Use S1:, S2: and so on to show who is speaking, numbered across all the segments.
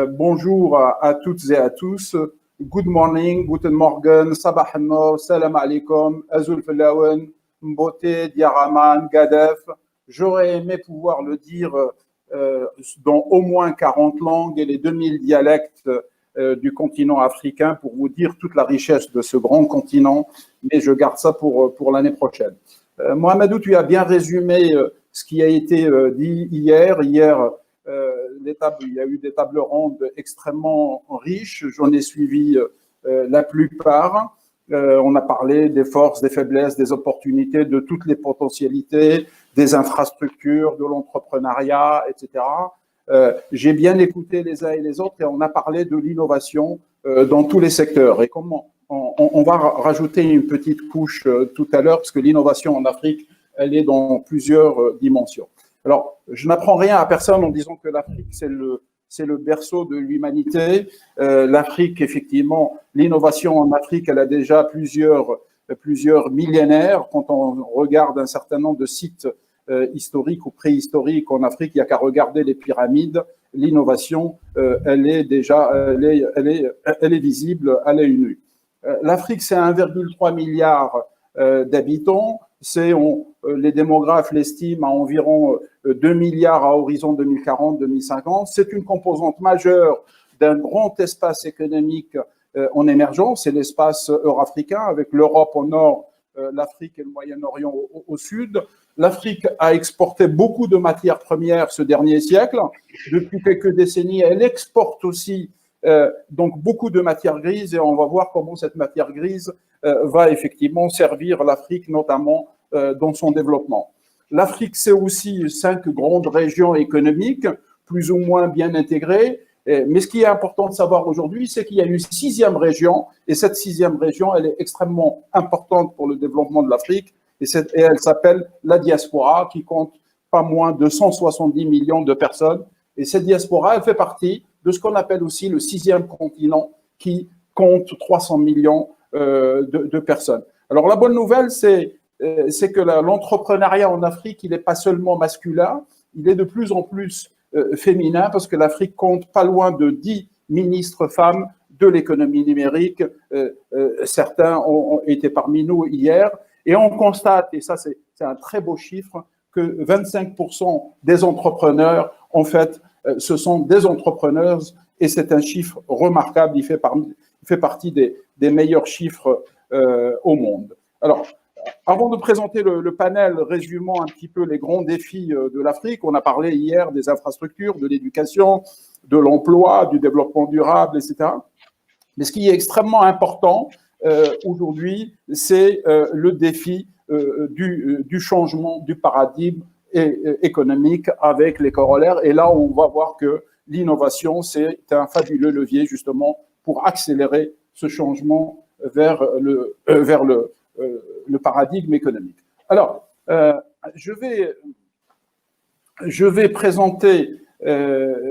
S1: Bonjour à toutes et à tous. Good morning, guten Morgen, sabah al-nour, salam alaikum, azul filawen, mbote, diaraman, gadef. J'aurais aimé pouvoir le dire dans au moins 40 langues et les 2000 dialectes du continent africain pour vous dire toute la richesse de ce grand continent, mais je garde ça pour l'année prochaine. Mohamedou, tu as bien résumé ce qui a été dit hier. Hier, il y a eu des tables rondes extrêmement riches. J'en ai suivi la plupart. On a parlé des forces, des faiblesses, des opportunités, de toutes les potentialités, des infrastructures, de l'entrepreneuriat, etc. J'ai bien écouté les uns et les autres et on a parlé de l'innovation dans tous les secteurs. Et comment on va rajouter une petite couche tout à l'heure, parce que l'innovation en Afrique, elle est dans plusieurs dimensions. Alors, je n'apprends rien à personne en disant que l'Afrique, c'est le berceau de l'humanité. L'Afrique, effectivement, l'innovation en Afrique, elle a déjà plusieurs millénaires. Quand on regarde un certain nombre de sites historiques ou préhistoriques en Afrique, il n'y a qu'à regarder les pyramides. L'innovation, elle est visible à l'œil nu. L'Afrique, c'est 1,3 milliard d'habitants. Les démographes l'estiment à environ 2 milliards à horizon 2040-2050. C'est une composante majeure d'un grand espace économique en émergence, c'est l'espace euro-africain, avec l'Europe au nord, l'Afrique et le Moyen-Orient au sud. L'Afrique a exporté beaucoup de matières premières ce dernier siècle. Depuis quelques décennies, elle exporte aussi donc beaucoup de matières grises, et on va voir comment cette matière grise va effectivement servir l'Afrique, notamment dans son développement. L'Afrique, c'est aussi 5 grandes régions économiques, plus ou moins bien intégrées. Mais ce qui est important de savoir aujourd'hui, c'est qu'il y a une 6e région, et cette 6e région, elle est extrêmement importante pour le développement de l'Afrique, et elle s'appelle la diaspora, qui compte pas moins de 170 millions de personnes. Et cette diaspora, elle fait partie de ce qu'on appelle aussi le 6e continent, qui compte 300 millions de personnes. Alors, la bonne nouvelle, c'est que l'entrepreneuriat en Afrique, il n'est pas seulement masculin, il est de plus en plus féminin, parce que l'Afrique compte pas loin de 10 ministres femmes de l'économie numérique. Certains ont été parmi nous hier, et on constate, et ça c'est un très beau chiffre, que 25% des entrepreneurs, en fait, ce sont des entrepreneuses, et c'est un chiffre remarquable, il fait partie des meilleurs chiffres au monde. Alors, avant de présenter le panel, résumons un petit peu les grands défis de l'Afrique. On a parlé hier des infrastructures, de l'éducation, de l'emploi, du développement durable, etc. Mais ce qui est extrêmement important aujourd'hui, c'est le défi du changement du paradigme économique avec les corollaires. Et là, on va voir que l'innovation, c'est un fabuleux levier justement pour accélérer ce changement vers le paradigme économique. Alors, je vais présenter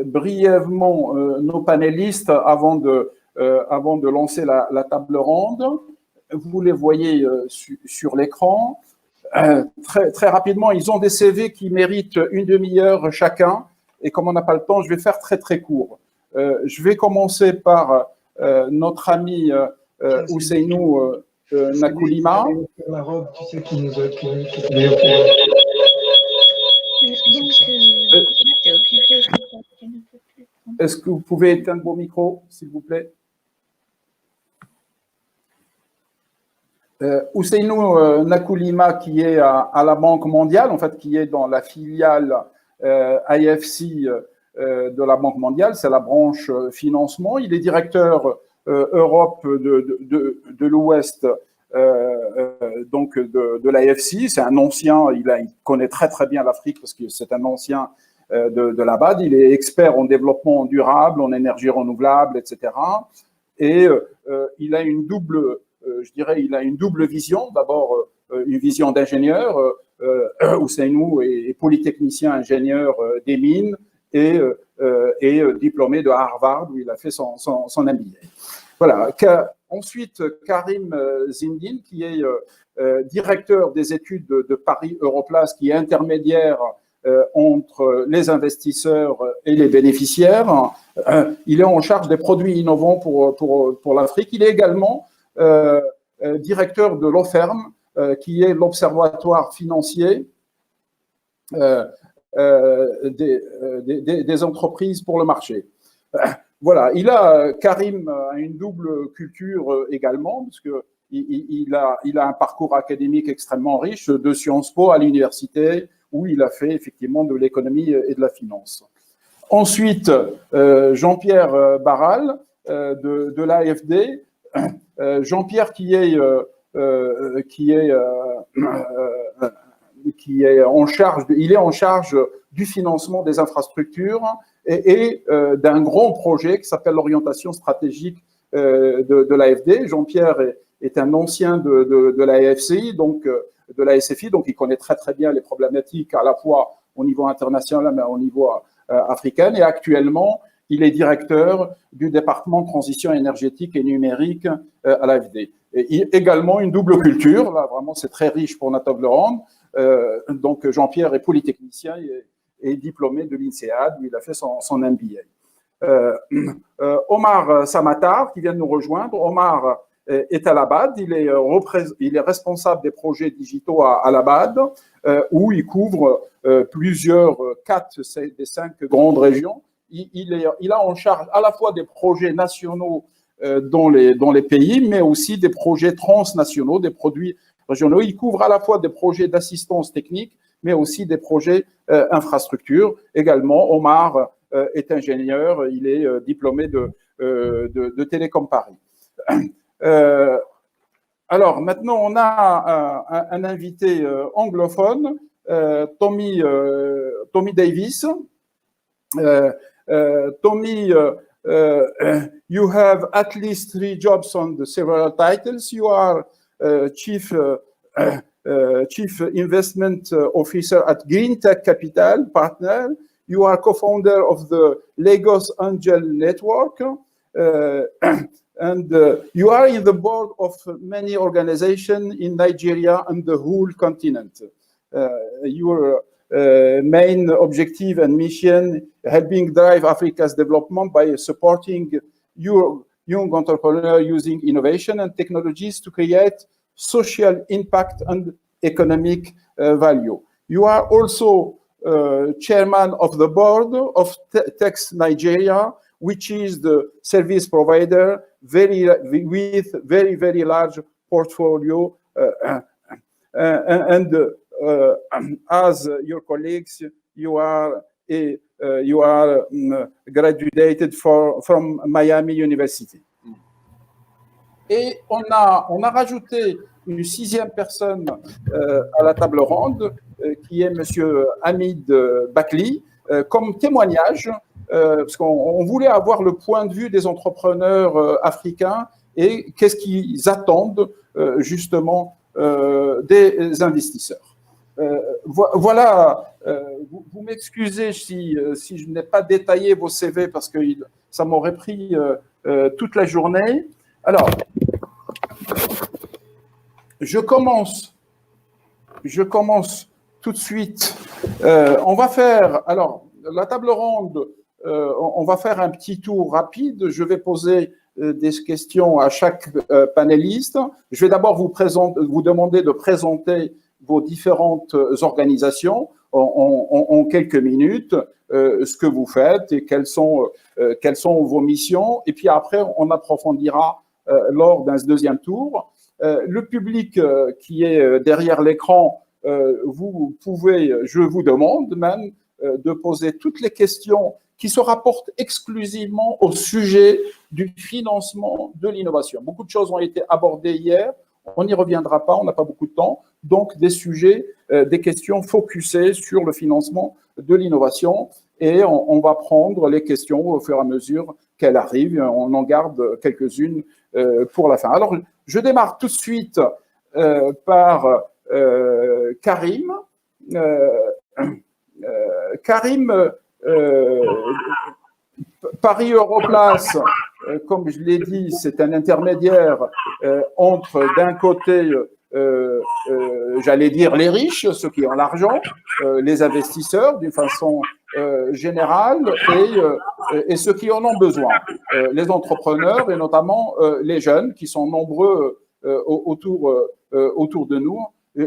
S1: brièvement nos panélistes avant de lancer la table ronde. Vous les voyez sur l'écran. Très rapidement, ils ont des CV qui méritent une demi-heure chacun. Et comme on n'a pas le temps, je vais faire très court. Je vais commencer par notre ami Ousseynou Nakoulima.
S2: La robe, tu sais, qui nous a
S1: Est-ce que vous pouvez éteindre vos micros, s'il vous plaît? Ousseynou Nakoulima, qui est à la Banque mondiale, en fait, qui est dans la filiale IFC de la Banque mondiale, c'est la branche financement. Il est directeur Europe de l'Ouest, donc de l'AFC. C'est un ancien, il connaît très bien l'Afrique parce que c'est un ancien de la BAD. Il est expert en développement durable, en énergie renouvelable, etc. Et il a une double, il a une double vision. D'abord, une vision d'ingénieur. Ousseynou est polytechnicien ingénieur des mines et diplômé de Harvard où il a fait son MBA. Voilà. Ensuite, Karim Zindine, qui est directeur des études de Paris Europlace, qui est intermédiaire entre les investisseurs et les bénéficiaires. Il est en charge des produits innovants pour l'Afrique. Il est également directeur de l'OFERM, qui est l'Observatoire financier des entreprises pour le marché. Voilà, Karim a une double culture également, parce que il a un parcours académique extrêmement riche de Sciences Po à l'université, où il a fait effectivement de l'économie et de la finance. Ensuite, Jean-Pierre Barral de l'AFD. Jean-Pierre qui est en charge du financement des infrastructures et d'un grand projet qui s'appelle l'orientation stratégique de l'AFD. Jean-Pierre est un ancien de la FCI, donc de la SFI, donc il connaît très très bien les problématiques à la fois au niveau international mais au niveau africain. Et actuellement, il est directeur du département de transition énergétique et numérique à l'AFD. Également une double culture, là vraiment c'est très riche pour la table ronde. Donc Jean-Pierre est polytechnicien et diplômé de l'INSEAD, où il a fait son MBA. Omar Samatar, qui vient de nous rejoindre. Omar est à l'Abad, il est responsable des projets digitaux à l'Abad, où il couvre quatre des 5 grandes régions. Il a en charge à la fois des projets nationaux dans les pays, mais aussi des projets transnationaux, des produits régionaux. Il couvre à la fois des projets d'assistance technique, mais aussi des projets infrastructures. Également, Omar est ingénieur, il est diplômé de Télécom Paris. Alors, maintenant, on a un invité anglophone, Tommy Davis. Tommy, you have at least 3 jobs on the several titles. You are Chief Investment Officer at Green Tech Capital Partner. You are co-founder of the Lagos Angel Network. And you are in the board of many organizations in Nigeria and the whole continent. Your main objective and mission, helping drive Africa's development by supporting your young entrepreneurs using innovation and technologies to create social impact and economic value. You are also chairman of the board of Tex Nigeria, which is the service provider with very large portfolio as your colleagues, you are graduated from Miami University. Et on a rajouté une 6e personne à la table ronde, qui est Monsieur Hamid Bakli, comme témoignage, parce qu'on voulait avoir le point de vue des entrepreneurs africains et qu'est-ce qu'ils attendent justement des investisseurs. Voilà, vous m'excusez si je n'ai pas détaillé vos CV parce que ça m'aurait pris toute la journée. Alors, je commence tout de suite. On va faire, alors, la table ronde, on va faire un petit tour rapide. Je vais poser des questions à chaque panéliste. Je vais d'abord vous demander de présenter vos différentes organisations en quelques minutes, ce que vous faites et quelles sont vos missions. Et puis après, on approfondira lors d'un deuxième tour. Le public qui est derrière l'écran, vous pouvez, je vous demande même, de poser toutes les questions qui se rapportent exclusivement au sujet du financement de l'innovation. Beaucoup de choses ont été abordées hier, on n'y reviendra pas, on n'a pas beaucoup de temps, donc des sujets, des questions focusées sur le financement de l'innovation et on va prendre les questions au fur et à mesure qu'elles arrivent, on en garde quelques-unes pour la fin. Alors, je démarre tout de suite par Karim. Karim, Paris Europlace, comme je l'ai dit, c'est un intermédiaire entre d'un côté j'allais dire les riches, ceux qui ont l'argent, les investisseurs d'une façon générale et ceux qui en ont besoin, les entrepreneurs et notamment les jeunes qui sont nombreux autour de nous.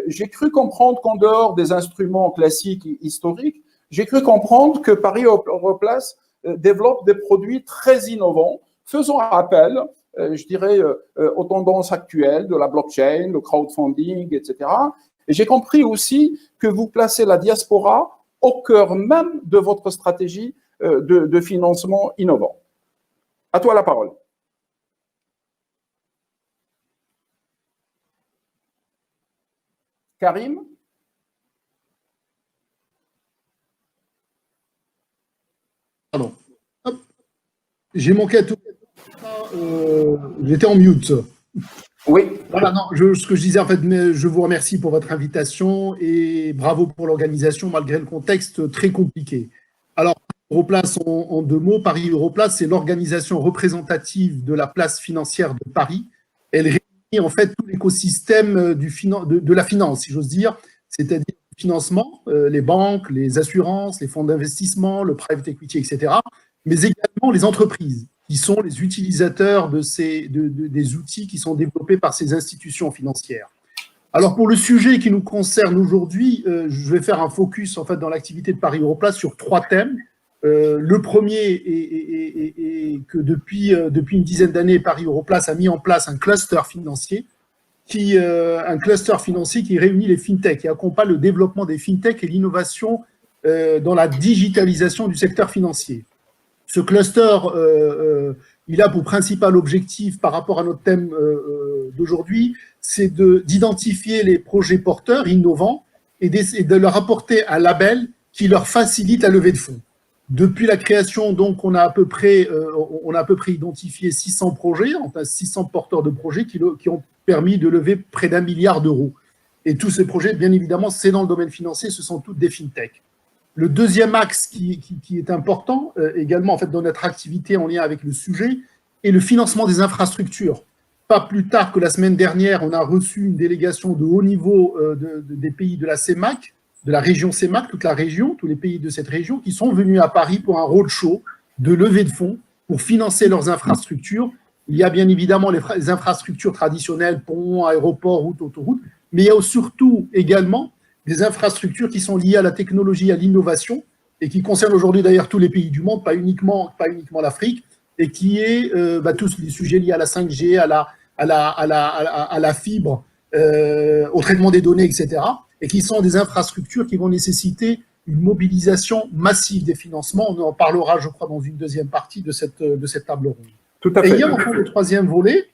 S1: J'ai cru comprendre qu'en dehors des instruments classiques historiques, j'ai cru comprendre que Paris Europlace développe des produits très innovants, faisant appel, je dirais, aux tendances actuelles de la blockchain, le crowdfunding, etc. Et j'ai compris aussi que vous placez la diaspora au cœur même de votre stratégie de financement innovant. À toi la parole. Karim?
S3: Pardon. J'ai manqué à tout. J'étais en mute.
S1: Oui.
S3: Voilà, non, ce que je disais, en fait, je vous remercie pour votre invitation et bravo pour l'organisation, malgré le contexte très compliqué. Alors, Europlace, en 2 mots, Paris Europlace, c'est l'organisation représentative de la place financière de Paris. Elle réunit en fait tout l'écosystème de la finance, si j'ose dire, c'est-à-dire le financement, les banques, les assurances, les fonds d'investissement, le private equity, etc., mais également les entreprises, qui sont les utilisateurs des outils qui sont développés par ces institutions financières. Alors, pour le sujet qui nous concerne aujourd'hui, je vais faire un focus en fait, dans l'activité de Paris Europlace sur 3 thèmes. Le premier est que depuis une dizaine d'années, Paris Europlace a mis en place un cluster financier qui réunit les fintechs et accompagne le développement des fintechs et l'innovation dans la digitalisation du secteur financier. Ce cluster, il a pour principal objectif par rapport à notre thème d'aujourd'hui, c'est d'identifier les projets porteurs innovants et de leur apporter un label qui leur facilite la levée de fonds. Depuis la création, donc, on a à peu près identifié 600 projets, enfin 600 porteurs de projets qui ont permis de lever près d'1 milliard d'euros. Et tous ces projets, bien évidemment, c'est dans le domaine financier, ce sont toutes des fintechs. Le deuxième axe qui est important également en fait, dans notre activité en lien avec le sujet est le financement des infrastructures. Pas plus tard que la semaine dernière, on a reçu une délégation de haut niveau des pays de la CEMAC, de la région CEMAC, toute la région, tous les pays de cette région, qui sont venus à Paris pour un roadshow de levée de fonds pour financer leurs infrastructures. Il y a bien évidemment les infrastructures traditionnelles, ponts, aéroports, routes, autoroutes, mais il y a surtout également des infrastructures qui sont liées à la technologie, à l'innovation, et qui concernent aujourd'hui d'ailleurs tous les pays du monde, pas uniquement l'Afrique, et qui est tous les sujets liés à la 5G, à la fibre, au traitement des données, etc., et qui sont des infrastructures qui vont nécessiter une mobilisation massive des financements. On en parlera, je crois, dans une deuxième partie de cette table ronde.
S1: Tout à fait.
S3: Et il y a enfin le troisième volet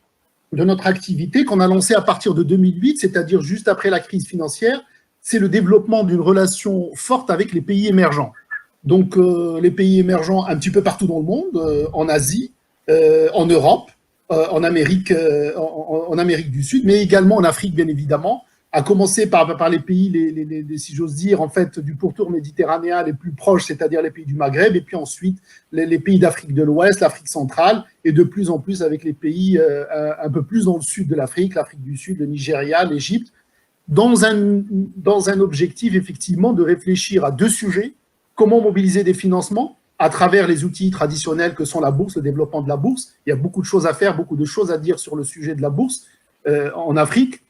S3: de notre activité qu'on a lancé à partir de 2008, c'est-à-dire juste après la crise financière, c'est le développement d'une relation forte avec les pays émergents. Donc, les pays émergents un petit peu partout dans le monde, en Asie, en Europe, en Amérique du Sud, mais également en Afrique, bien évidemment, à commencer par les pays, si j'ose dire, en fait, du pourtour méditerranéen les plus proches, c'est-à-dire les pays du Maghreb, et puis ensuite les pays d'Afrique de l'Ouest, l'Afrique centrale, et de plus en plus avec les pays un peu plus dans le sud de l'Afrique du Sud, le Nigeria, l'Égypte, dans un objectif, effectivement, de réfléchir à 2 sujets. Comment mobiliser des financements à travers les outils traditionnels que sont la bourse, le développement de la bourse. Il y a beaucoup de choses à faire, beaucoup de choses à dire sur le sujet de la bourse en Afrique.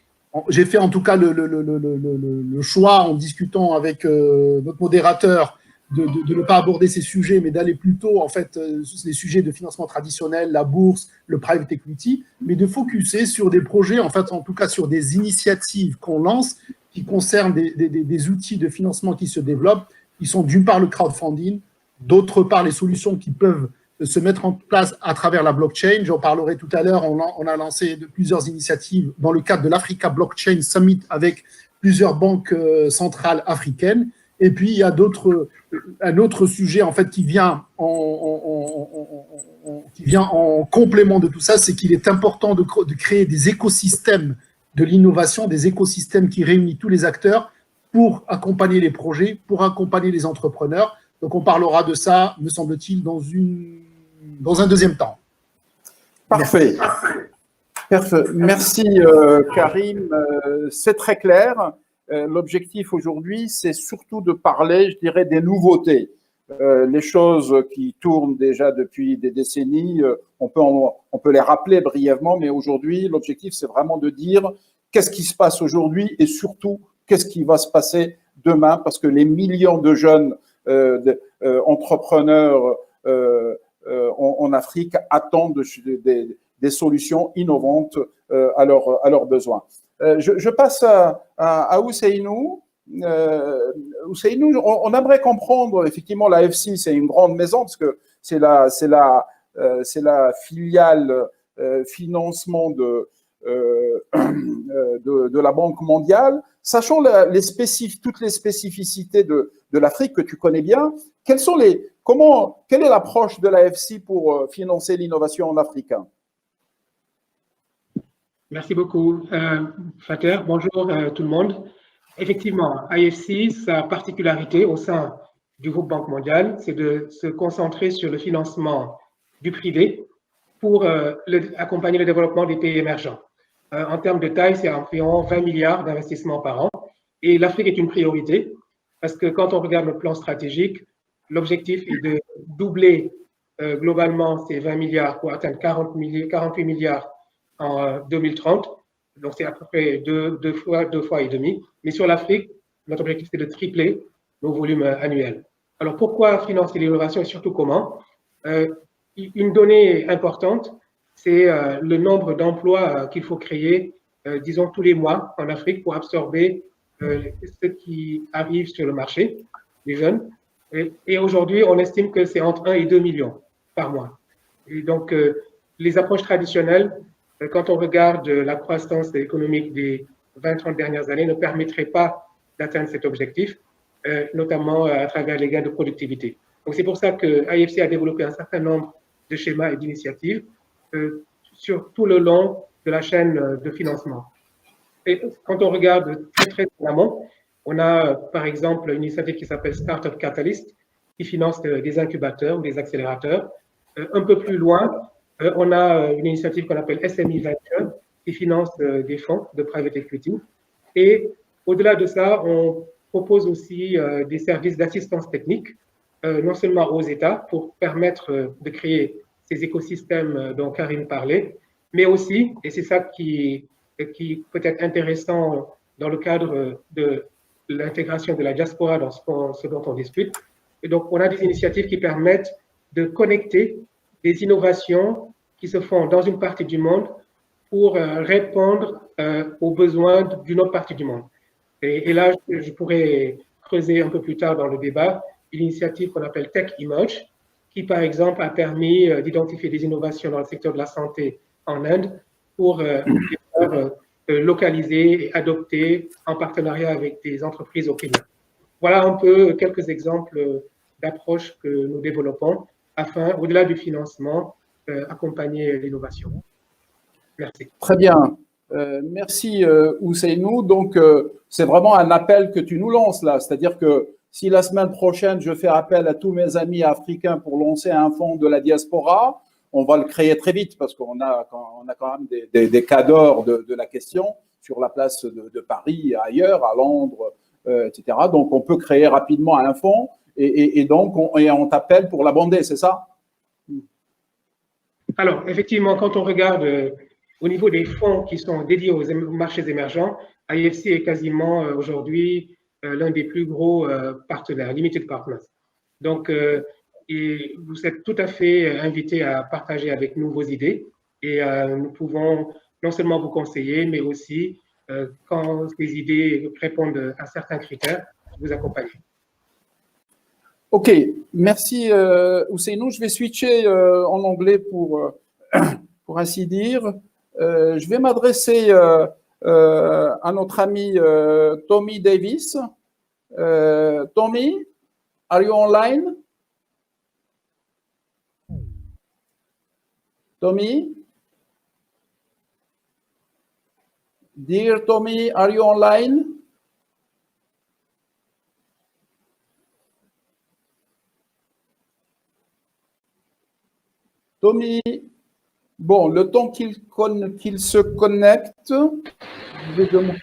S3: J'ai fait en tout cas le choix, en discutant avec notre modérateur, de ne pas aborder ces sujets, mais d'aller plutôt, en fait, sur les sujets de financement traditionnel, la bourse, le private equity, mais de focuser sur des projets, en fait, en tout cas sur des initiatives qu'on lance qui concernent des outils de financement qui se développent, qui sont d'une part le crowdfunding, d'autre part les solutions qui peuvent se mettre en place à travers la blockchain. J'en parlerai tout à l'heure. On a lancé plusieurs initiatives dans le cadre de l'Africa Blockchain Summit avec plusieurs banques centrales africaines. Et puis, il y a un autre sujet en fait qui vient en complément de tout ça, c'est qu'il est important de créer des écosystèmes de l'innovation, des écosystèmes qui réunissent tous les acteurs pour accompagner les projets, pour accompagner les entrepreneurs. Donc, on parlera de ça, me semble-t-il, dans un deuxième temps.
S1: Parfait. Merci Karim, c'est très clair. L'objectif aujourd'hui, c'est surtout de parler, je dirais, des nouveautés. Les choses qui tournent déjà depuis des décennies, on peut les rappeler brièvement, mais aujourd'hui, l'objectif, c'est vraiment de dire qu'est-ce qui se passe aujourd'hui et surtout, qu'est-ce qui va se passer demain, parce que les millions de jeunes entrepreneurs en Afrique attendent des solutions innovantes à leurs besoins. Je passe à Ousseynou. Ousseynou, on aimerait comprendre, effectivement, la FC, c'est une grande maison, parce que c'est la filiale financement de la Banque mondiale. Sachant toutes les spécificités de l'Afrique que tu connais bien, quelle est l'approche de la FC pour financer l'innovation en Afrique?
S4: Merci beaucoup, Fater. Bonjour tout le monde. Effectivement, IFC, sa particularité au sein du groupe Banque mondiale, c'est de se concentrer sur le financement du privé pour accompagner le développement des pays émergents. En termes de taille, c'est environ 20 milliards d'investissements par an. Et l'Afrique est une priorité parce que quand on regarde le plan stratégique, l'objectif est de doubler globalement ces 20 milliards pour atteindre 48 milliards en 2030. Donc, c'est à peu près deux fois et demi. Mais sur l'Afrique, notre objectif, c'est de tripler nos volumes annuels. Alors, pourquoi financer l'innovation et surtout comment? Une donnée importante, c'est le nombre d'emplois qu'il faut créer, disons, tous les mois en Afrique pour absorber ce qui arrive sur le marché, les jeunes. Et aujourd'hui, on estime que c'est entre 1 et 2 millions par mois. Et donc, les approches traditionnelles, quand on regarde la croissance économique des 20-30 dernières années, ne permettraient pas d'atteindre cet objectif, notamment à travers les gains de productivité. Donc, c'est pour ça que IFC a développé un certain nombre de schémas et d'initiatives sur tout le long de la chaîne de financement. Et quand on regarde très en amont, on a par exemple une initiative qui s'appelle Startup Catalyst, qui finance des incubateurs ou des accélérateurs. Un peu plus loin, on a une initiative qu'on appelle SME Venture, qui finance des fonds de private equity. Et au-delà de ça, on propose aussi des services d'assistance technique, non seulement aux États pour permettre de créer ces écosystèmes dont Karim parlait, mais aussi, et c'est ça qui peut être intéressant dans le cadre de l'intégration de la diaspora dans ce dont on discute. Et donc, on a des initiatives qui permettent de connecter des innovations qui se font dans une partie du monde pour répondre aux besoins d'une autre partie du monde. Et là, je pourrais creuser un peu plus tard dans le débat une initiative qu'on appelle Tech Emerge, qui, par exemple, a permis d'identifier des innovations dans le secteur de la santé en Inde pour localiser et adopter en partenariat avec des entreprises au Kenya. Voilà un peu quelques exemples d'approches que nous développons afin, au-delà du financement, accompagner l'innovation. Merci.
S1: Très bien. Merci Ousseynou. Donc, c'est vraiment un appel que tu nous lances là. C'est-à-dire que si la semaine prochaine, je fais appel à tous mes amis africains pour lancer un fonds de la diaspora, on va le créer très vite parce qu'on a quand même des cadors de la question sur la place de Paris, ailleurs, à Londres, etc. Donc, on peut créer rapidement un fonds et donc, on t'appelle pour l'abonder, c'est ça?
S4: Alors, effectivement, quand on regarde au niveau des fonds qui sont dédiés aux marchés émergents, IFC est quasiment aujourd'hui l'un des plus gros partenaires, limited partners. Donc, et vous êtes tout à fait invité à partager avec nous vos idées et nous pouvons non seulement vous conseiller, mais aussi, quand ces idées répondent à certains critères, vous accompagner.
S1: Ok, merci Ousseynou. Je vais switcher en anglais pour ainsi dire. Je vais m'adresser à notre ami Tommy Davis. Tommy, are you online? Tommy? Dear Tommy, are you online? Tommy? Bon, le temps qu'il se connecte, je vais demander.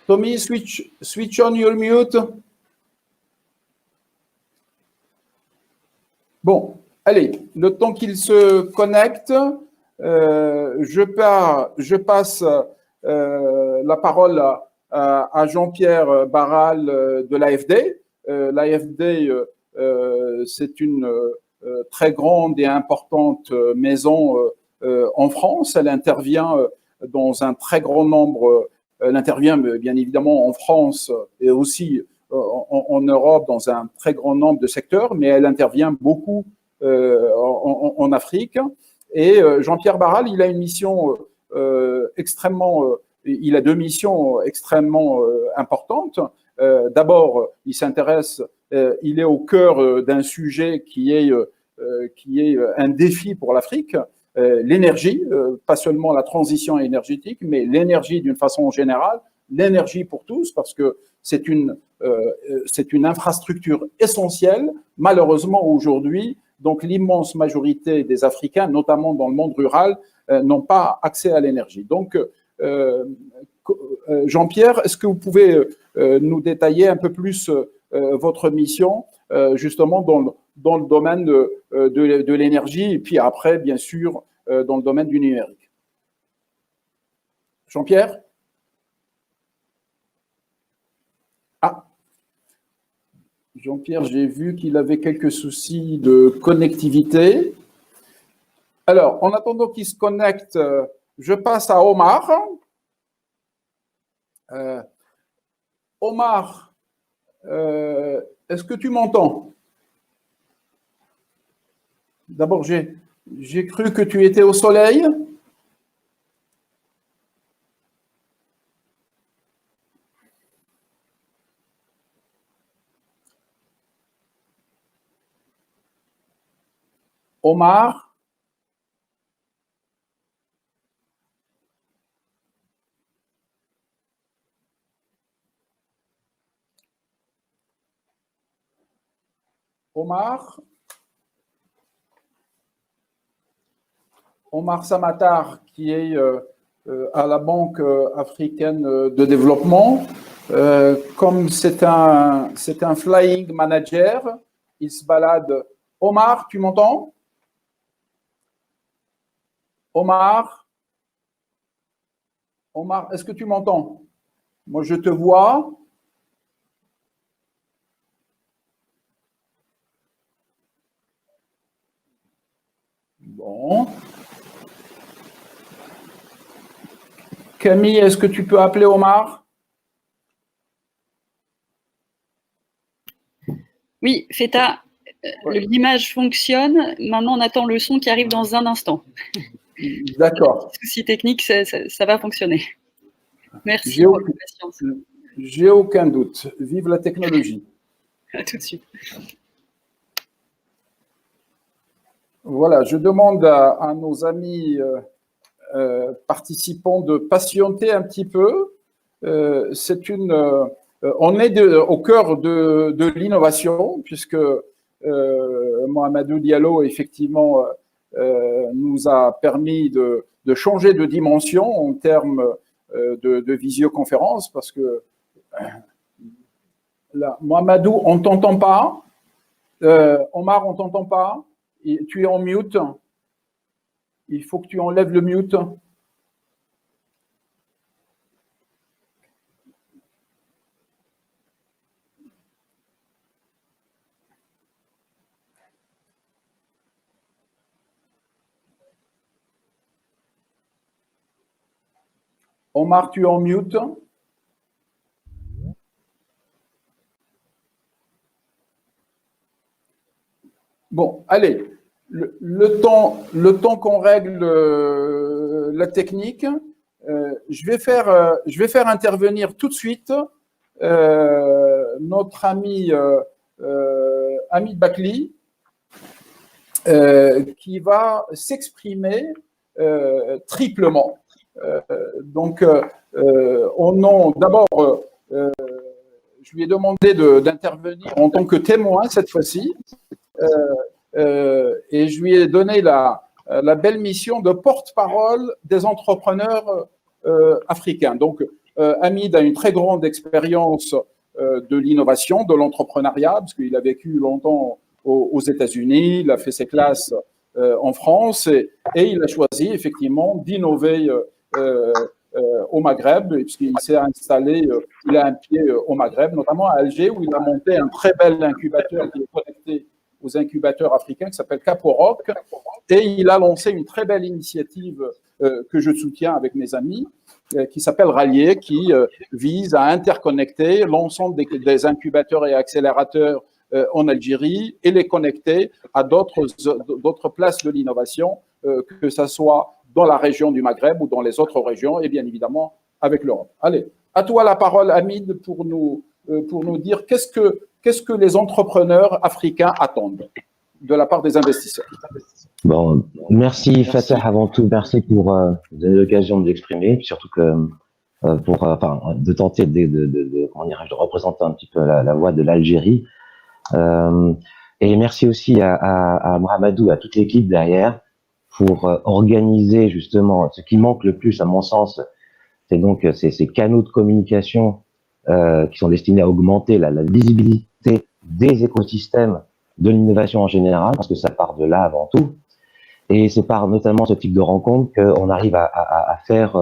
S1: Tommy, switch on your mute. Bon, allez, le temps qu'il se connecte, je passe la parole à Jean-Pierre Barral de l'AFD. L'AFD, c'est une très grande et importante maison en France. Elle intervient dans un très grand nombre, elle intervient bien évidemment en France et aussi en Europe dans un très grand nombre de secteurs, mais elle intervient beaucoup en Afrique. Et Jean-Pierre Barral, il a une mission il a deux missions extrêmement importantes. D'abord, il s'intéresse, il est au cœur d'un sujet qui est un défi pour l'Afrique, l'énergie, pas seulement la transition énergétique, mais l'énergie d'une façon générale, l'énergie pour tous, parce que c'est une infrastructure essentielle. Malheureusement, aujourd'hui, donc l'immense majorité des Africains, notamment dans le monde rural, n'ont pas accès à l'énergie. Donc, Jean-Pierre, est-ce que vous pouvez nous détailler un peu plus votre mission, justement, dans le domaine de l'énergie, et puis après, bien sûr, dans le domaine du numérique? Jean-Pierre? Ah, Jean-Pierre, j'ai vu qu'il avait quelques soucis de connectivité. Alors, en attendant qu'il se connecte, je passe à Omar. Omar, est-ce que tu m'entends? D'abord, j'ai cru que tu étais au soleil. Omar? Omar Samatar, qui est à la Banque africaine de développement. Comme c'est un flying manager, il se balade. Omar, tu m'entends? Omar, est-ce que tu m'entends? Moi, je te vois. Bon. Camille, est-ce que tu peux appeler Omar?
S5: Oui, Feta, l'image fonctionne. Maintenant, on attend le son qui arrive dans un instant.
S1: D'accord.
S5: Souci technique, ça va fonctionner. Merci pour votre patience.
S1: J'ai aucun doute. Vive la technologie.
S5: À tout de suite.
S1: Voilà, je demande à nos amis participants de patienter un petit peu. On est au cœur de l'innovation, puisque Mohamedou Diallo, effectivement, nous a permis de changer de dimension en termes de visioconférence, parce que là, Mohamedou, on ne t'entend pas. Omar, on ne t'entend pas. Tu es en mute. Il faut que tu enlèves le mute. Omar, tu es en mute. Bon, allez, le temps qu'on règle la technique, je vais faire intervenir tout de suite notre ami Hamid Bakli, qui va s'exprimer triplement. Donc, d'abord, je lui ai demandé d'intervenir en tant que témoin cette fois-ci, et je lui ai donné la belle mission de porte-parole des entrepreneurs africains. Donc, Hamid a une très grande expérience de l'innovation, de l'entrepreneuriat, parce qu'il a vécu longtemps aux États-Unis, il a fait ses classes en France, et il a choisi effectivement d'innover au Maghreb, puisqu'il s'est installé, il a un pied au Maghreb, notamment à Alger, où il a monté un très bel incubateur qui est connecté aux incubateurs africains, qui s'appelle Caporoc, et il a lancé une très belle initiative que je soutiens avec mes amis, qui s'appelle Rallier, qui vise à interconnecter l'ensemble des incubateurs et accélérateurs en Algérie et les connecter à d'autres places de l'innovation, que ce soit dans la région du Maghreb ou dans les autres régions, et bien évidemment avec l'Europe. Allez, à toi la parole, Hamid, pour nous dire qu'est-ce que les entrepreneurs africains attendent de la part des investisseurs.
S6: Bon, merci Fatah avant tout, merci pour donner l'occasion de l'exprimer, surtout que de tenter de représenter un petit peu la voix de l'Algérie. Et merci aussi à Mohamedou, à toute l'équipe derrière pour organiser justement ce qui manque le plus à mon sens, c'est donc ces canaux de communication qui sont destinés à augmenter la visibilité des écosystèmes de l'innovation en général, parce que ça part de là avant tout. Et c'est par notamment ce type de rencontre qu'on arrive à faire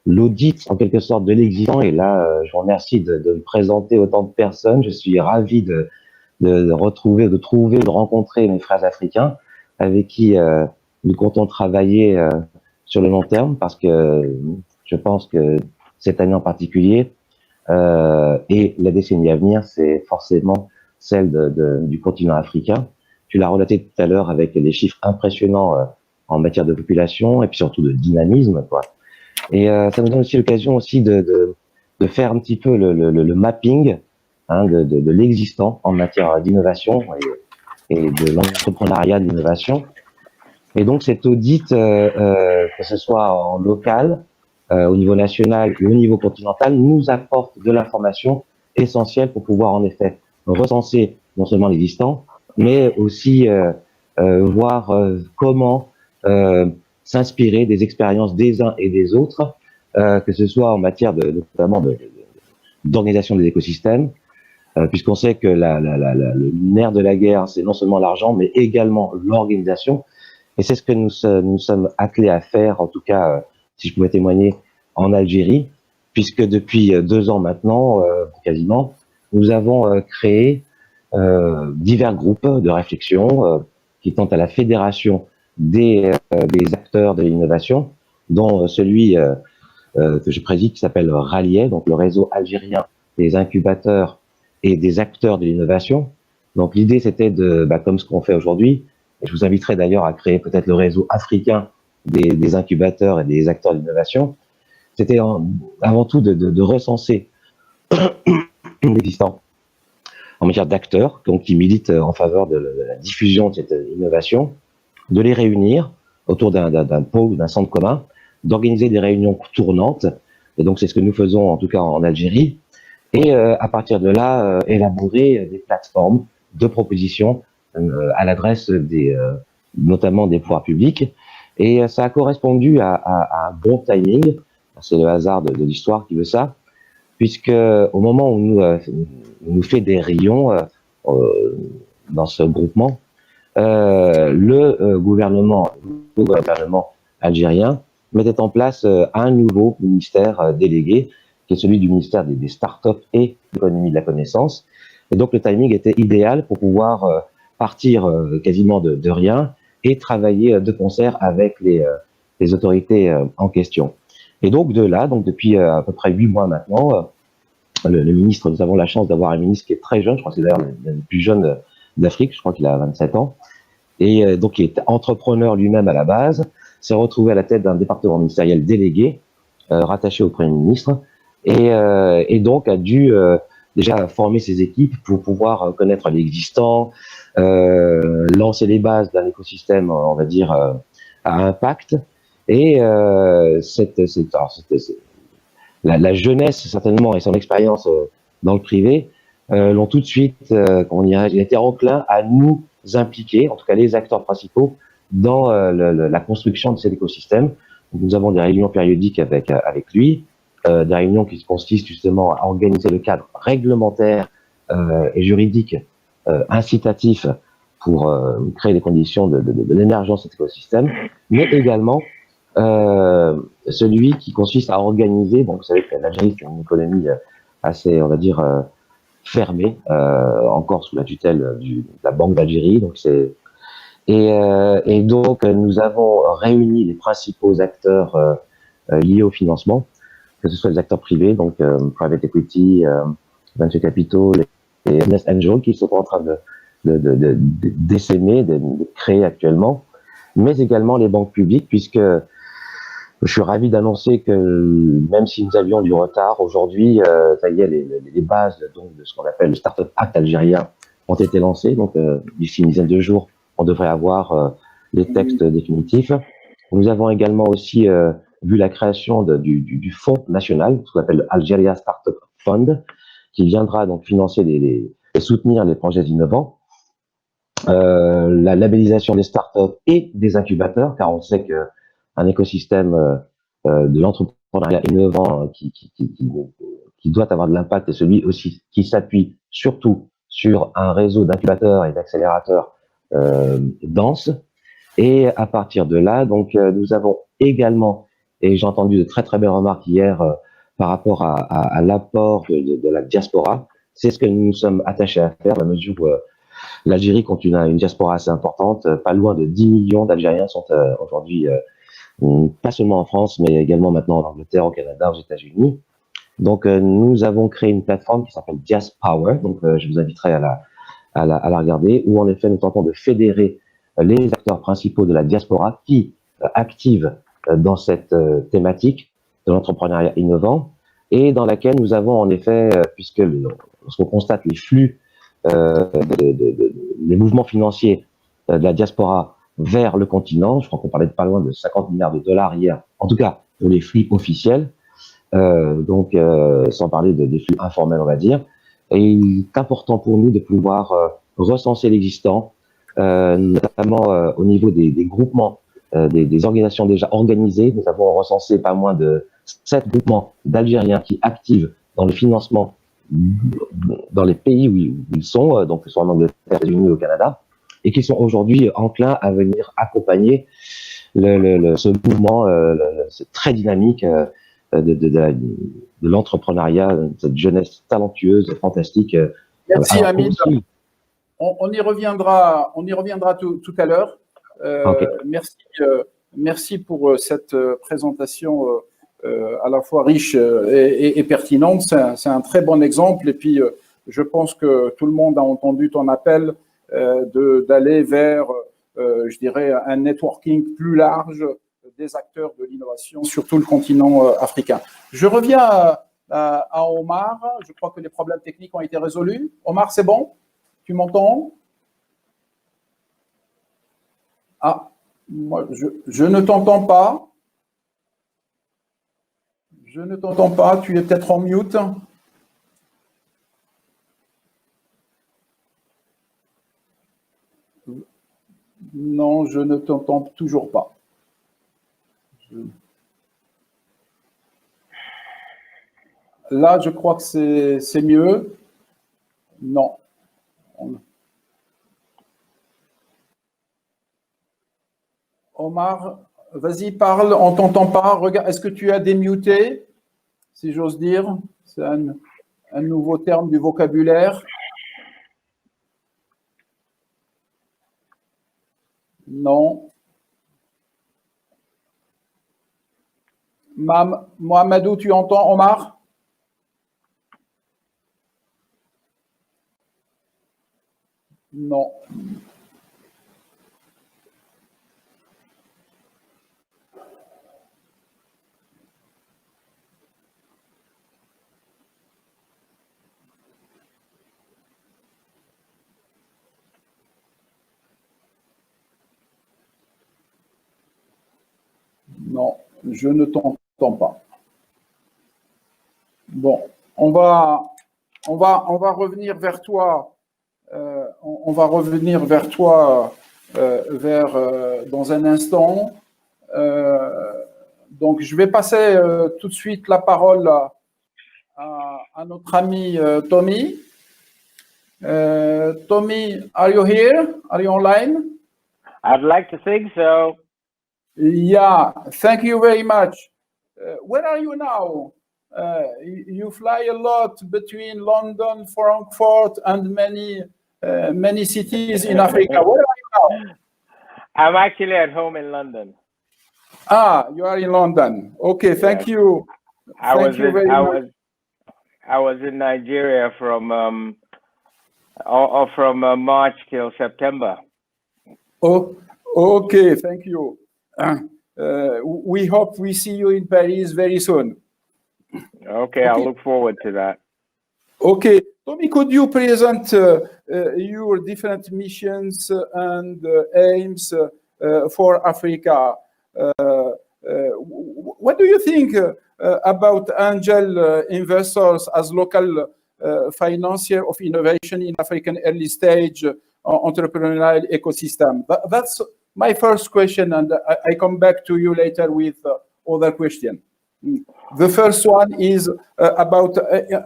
S6: l'audit en quelque sorte de l'existant. Et là, je vous remercie de me présenter autant de personnes. Je suis ravi de rencontrer mes frères africains avec qui nous comptons travailler sur le long terme, parce que je pense que cette année en particulier et la décennie à venir, c'est forcément celle du continent africain. Tu l'as relaté tout à l'heure avec des chiffres impressionnants en matière de population et puis surtout de dynamisme, quoi. Et ça nous donne aussi l'occasion aussi de faire un petit peu le mapping de l'existant en matière d'innovation et de l'entrepreneuriat de l'innovation. Et donc cet audit, que ce soit en local, au niveau national ou au niveau continental, nous apporte de l'information essentielle pour pouvoir en effet recenser non seulement l'existant, mais aussi voir comment s'inspirer des expériences des uns et des autres, que ce soit en matière notamment d'organisation des écosystèmes, puisqu'on sait que le nerf de la guerre, c'est non seulement l'argent, mais également l'organisation. Et c'est ce que nous sommes attelés à faire, en tout cas, si je pouvais témoigner, en Algérie, puisque depuis 2 ans maintenant, quasiment, nous avons créé divers groupes de réflexion qui tentent à la fédération des acteurs de l'innovation, dont celui que je préside qui s'appelle Rallier, donc le réseau algérien des incubateurs et des acteurs de l'innovation. Donc l'idée c'était comme ce qu'on fait aujourd'hui, et je vous inviterai d'ailleurs à créer peut-être le réseau africain des incubateurs et des acteurs d'innovation. C'était avant tout de recenser l'existant en matière d'acteurs, donc qui militent en faveur de la diffusion de cette innovation, de les réunir autour d'un pôle, d'un centre commun, d'organiser des réunions tournantes, et donc c'est ce que nous faisons en tout cas en Algérie, et à partir de là, élaborer des plateformes de propositions à l'adresse notamment des pouvoirs publics, et ça a correspondu à un bon timing, c'est le hasard de l'histoire qui veut ça, puisque au moment où nous fédérions dans ce groupement, le gouvernement algérien mettait en place un nouveau ministère délégué, qui est celui du ministère des startups et de l'économie de la connaissance. Et donc le timing était idéal pour pouvoir partir quasiment de rien et travailler de concert avec les autorités en question. Et donc de là, depuis à peu près 8 mois maintenant, le ministre, nous avons la chance d'avoir un ministre qui est très jeune, je crois que c'est d'ailleurs le plus jeune d'Afrique, je crois qu'il a 27 ans, et donc il est entrepreneur lui-même à la base, s'est retrouvé à la tête d'un département ministériel délégué, rattaché au Premier ministre, et donc a dû déjà former ses équipes pour pouvoir connaître l'existant, lancer les bases d'un écosystème, on va dire, à impact, et la jeunesse certainement et son expérience dans le privé, l'ont tout de suite, ils étaient enclins à nous impliquer, en tout cas les acteurs principaux, dans la construction de cet écosystème. Nous avons des réunions périodiques avec lui, des réunions qui consistent justement à organiser le cadre réglementaire et juridique incitatif pour créer les conditions de l'émergence de cet écosystème, mais également celui qui consiste à organiser, bon, vous savez que l'Algérie c'est une économie assez, on va dire, fermée, encore sous la tutelle de la Banque d'Algérie, donc c'est et donc, nous avons réuni les principaux acteurs liés au financement, que ce soit les acteurs privés, donc private equity, venture capital et business angels qui sont en train d'essaimer, de créer actuellement, mais également les banques publiques, puisque je suis ravi d'annoncer que même si nous avions du retard, aujourd'hui, ça y est, les bases donc, de ce qu'on appelle le Startup Act algérien ont été lancées, donc d'ici une dizaine de jours, on devrait avoir les textes définitifs. Nous avons également aussi vu la création du fonds national, ce qu'on appelle le Algeria Startup Fund, qui viendra donc financer et soutenir les projets innovants. La labellisation des startups et des incubateurs, car on sait qu'un écosystème de l'entrepreneuriat innovant qui doit avoir de l'impact est celui aussi qui s'appuie surtout sur un réseau d'incubateurs et d'accélérateurs dense. Et à partir de là, donc nous avons également, et j'ai entendu de très très belles remarques hier par rapport à l'apport de la diaspora. C'est ce que nous nous sommes attachés à faire, à la mesure où l'Algérie compte une diaspora assez importante. Pas loin de 10 millions d'Algériens sont aujourd'hui, pas seulement en France, mais également maintenant en Angleterre, au Canada, aux États-Unis. Donc nous avons créé une plateforme qui s'appelle Diaspower. Donc je vous inviterai à la regarder, où en effet nous tentons de fédérer les acteurs principaux de la diaspora qui activent dans cette thématique de l'entrepreneuriat innovant, et dans laquelle nous avons en effet, puisque lorsqu'on constate les flux, les mouvements financiers de la diaspora vers le continent, je crois qu'on parlait de pas loin de 50 milliards de dollars hier, en tout cas pour les flux officiels, donc sans parler des flux informels on va dire. Et il est important pour nous de pouvoir recenser l'existant, notamment au niveau des groupements, des organisations déjà organisées. Nous avons recensé pas moins de 7 groupements d'Algériens qui activent dans le financement dans les pays où ils sont, donc soit en Angleterre, aux États-Unis, au Canada, et qui sont aujourd'hui enclins à venir accompagner ce mouvement c'est très dynamique de l'entrepreneuriat, cette jeunesse talentueuse, fantastique.
S1: Merci Hamid. On y reviendra tout à l'heure.
S6: Okay.
S1: Merci pour cette présentation à la fois riche et pertinente. C'est un très bon exemple. Et puis, je pense que tout le monde a entendu ton appel d'aller vers, je dirais, un networking plus large des acteurs de l'innovation sur tout le continent africain. Je reviens à Omar. Je crois que les problèmes techniques ont été résolus. Omar, c'est bon? Tu m'entends? Ah, moi, je ne t'entends pas. Je ne t'entends pas. Tu es peut-être en mute. Non, je ne t'entends toujours pas. Là, je crois que c'est mieux. Non. Omar, vas-y, parle, on ne t'entend pas. Regarde, est-ce que tu as démuté, si j'ose dire? C'est un nouveau terme du vocabulaire. Non. Mohamedou, tu entends Omar? Non. Non, je ne t'entends pas. Bon, on va on va revenir vers toi. On va revenir vers toi dans un instant. Donc, je vais passer tout de suite la parole à notre ami Tommy. Tommy, are you here? Are you online?
S7: I'd like to think so.
S1: Yeah, thank you very much. Where are you now? You fly a lot between London, Frankfurt, and many cities in Africa. Where are you now?
S7: I'm actually at home in London.
S1: Ah, you are in London. Okay, thank you.
S7: I was in Nigeria from March till September.
S1: Oh, okay, thank you. We hope we see you in Paris very soon.
S7: Okay, I'll look forward to that.
S1: Okay, Tommy, could you present your different missions and aims for Africa? What do you think about angel investors as local financier of innovation in African early stage entrepreneurial ecosystem? That's my first question, and I come back to you later with other questions. The first one is about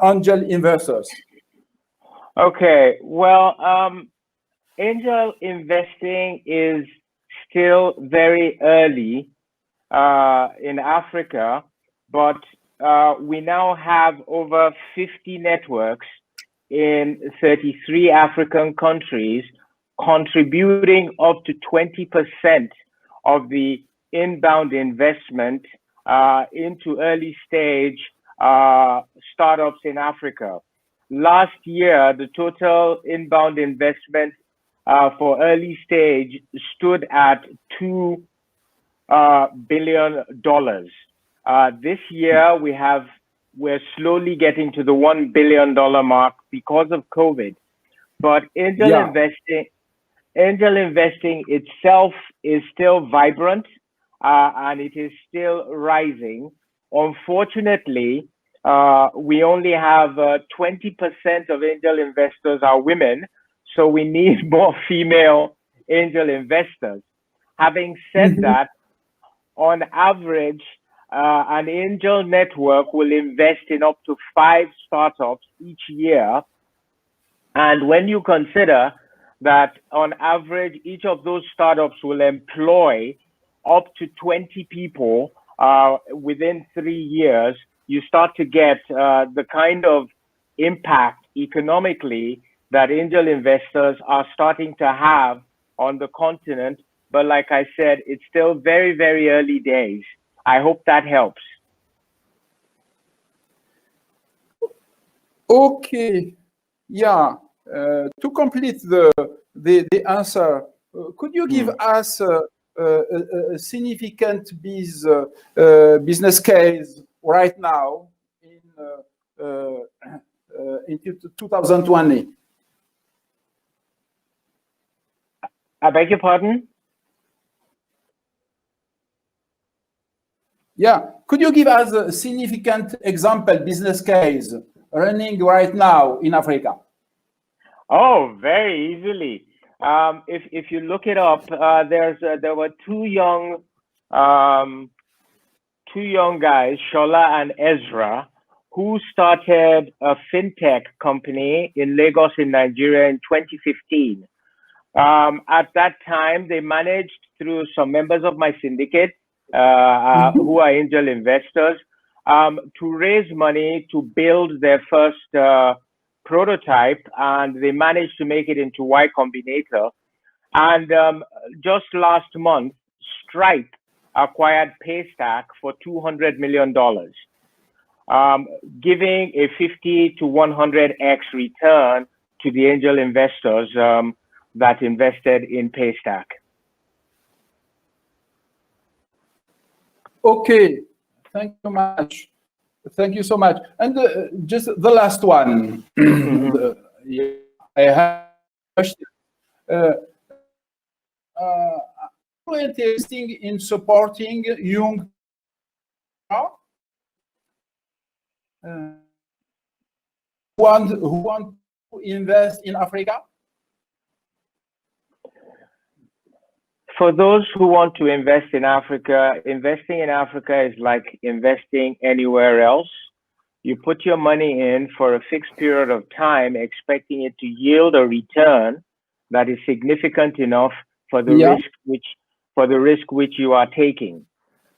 S1: angel investors.
S7: Okay, well, angel investing is still very early in Africa, but we now have over 50 networks in 33 African countries contributing up to 20% of the inbound investment into early stage startups in Africa. Last year, the total inbound investment for early stage stood at $2 billion. This year, we're slowly getting to the $1 billion mark because of COVID. But angel investing itself is still vibrant and it is still rising. Unfortunately, we only have 20% of angel investors are women, so we need more female angel investors. Having said that, on average, an angel network will invest in up to 5 startups each year. And when you consider that on average, each of those startups will employ up to 20 people within 3 years, you start to get the kind of impact economically that angel investors are starting to have on the continent. But like I said, it's still very, very early days. I hope that helps.
S1: Okay. Yeah. To complete the answer, could you give us a significant business case right now in 2020?
S7: I beg your pardon?
S1: Yeah. Could you give us a significant example business case running right now in Africa?
S7: Oh, very easily. If you look it up, there were two young guys, Shola and Ezra, who started a fintech company in Lagos in Nigeria in 2015. At that time, they managed through some members of my syndicate who are angel investors to raise money to build their first prototype, and they managed to make it into Y Combinator. And just last month, Stripe acquired Paystack for $200 million, giving a 50 to 100x return to the angel investors that invested in Paystack.
S1: Okay, thank you much. Thank you so much. And just the last one. I have a question. Are you interested in supporting young? want to invest in Africa?
S7: For those who want to invest in Africa, investing in Africa is like investing anywhere else. You put your money in for a fixed period of time, expecting it to yield a return that is significant enough for the risk which you are taking.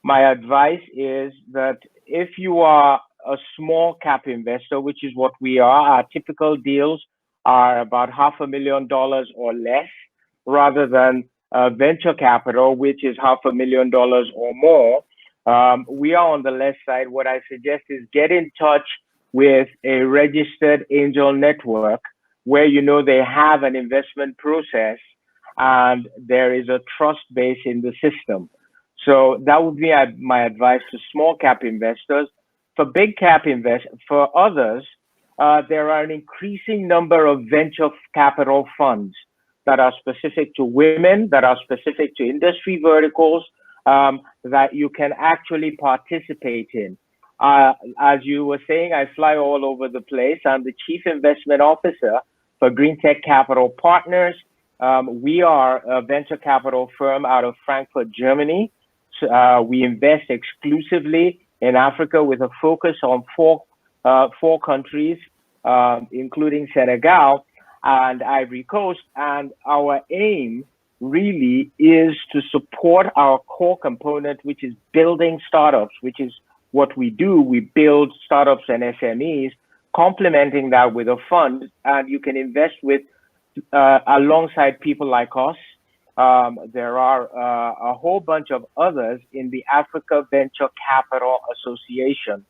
S7: My advice is that if you are a small cap investor, which is what we are, our typical deals are about $500,000 or less, rather than venture capital, which is $500,000 or more. We are on the less side. What I suggest is get in touch with a registered angel network where you know they have an investment process and there is a trust base in the system. So that would be my advice to small cap investors. For big cap for others, there are an increasing number of venture capital funds that are specific to women, that are specific to industry verticals, that you can actually participate in. As you were saying, I fly all over the place. I'm the Chief Investment Officer for Green Tech Capital Partners. We are a venture capital firm out of Frankfurt, Germany. We invest exclusively in Africa with a focus on four countries, including Senegal and Ivory Coast. And our aim really is to support our core component, which is building startups, which is what we do. We build startups and SMEs, complementing that with a fund. And you can invest with alongside people like us. There are a whole bunch of others in the Africa Venture Capital Association.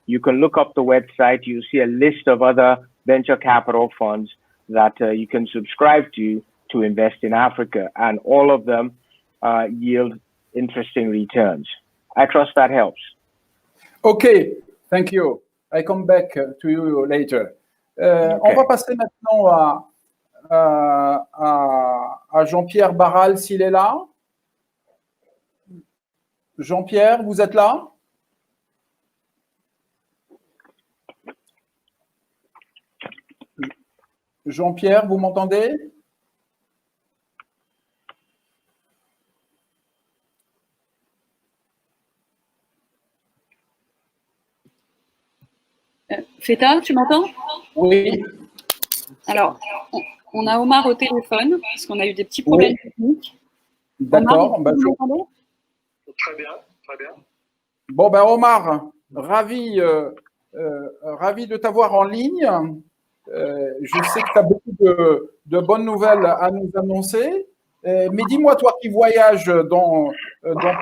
S7: You can look up the website. You see a list of other venture capital funds that you can subscribe to invest in Africa, and all of them yield interesting returns. I trust that helps.
S1: Okay, thank you. I come back to you later.
S7: Okay.
S1: On va passer maintenant à Jean-Pierre Barral, s'il est là. Jean-Pierre, vous êtes là? Jean-Pierre, vous m'entendez?
S5: Feta, tu m'entends?
S1: Oui.
S5: Alors, on a Omar au téléphone, parce qu'on a eu des petits problèmes techniques.
S1: D'accord.
S5: Omar, vous m'entendez?
S8: Très bien, très bien.
S1: Bon, ben Omar, ravi de t'avoir en ligne. Je sais que tu as beaucoup de bonnes nouvelles à nous annoncer. Mais dis-moi, toi qui voyages dans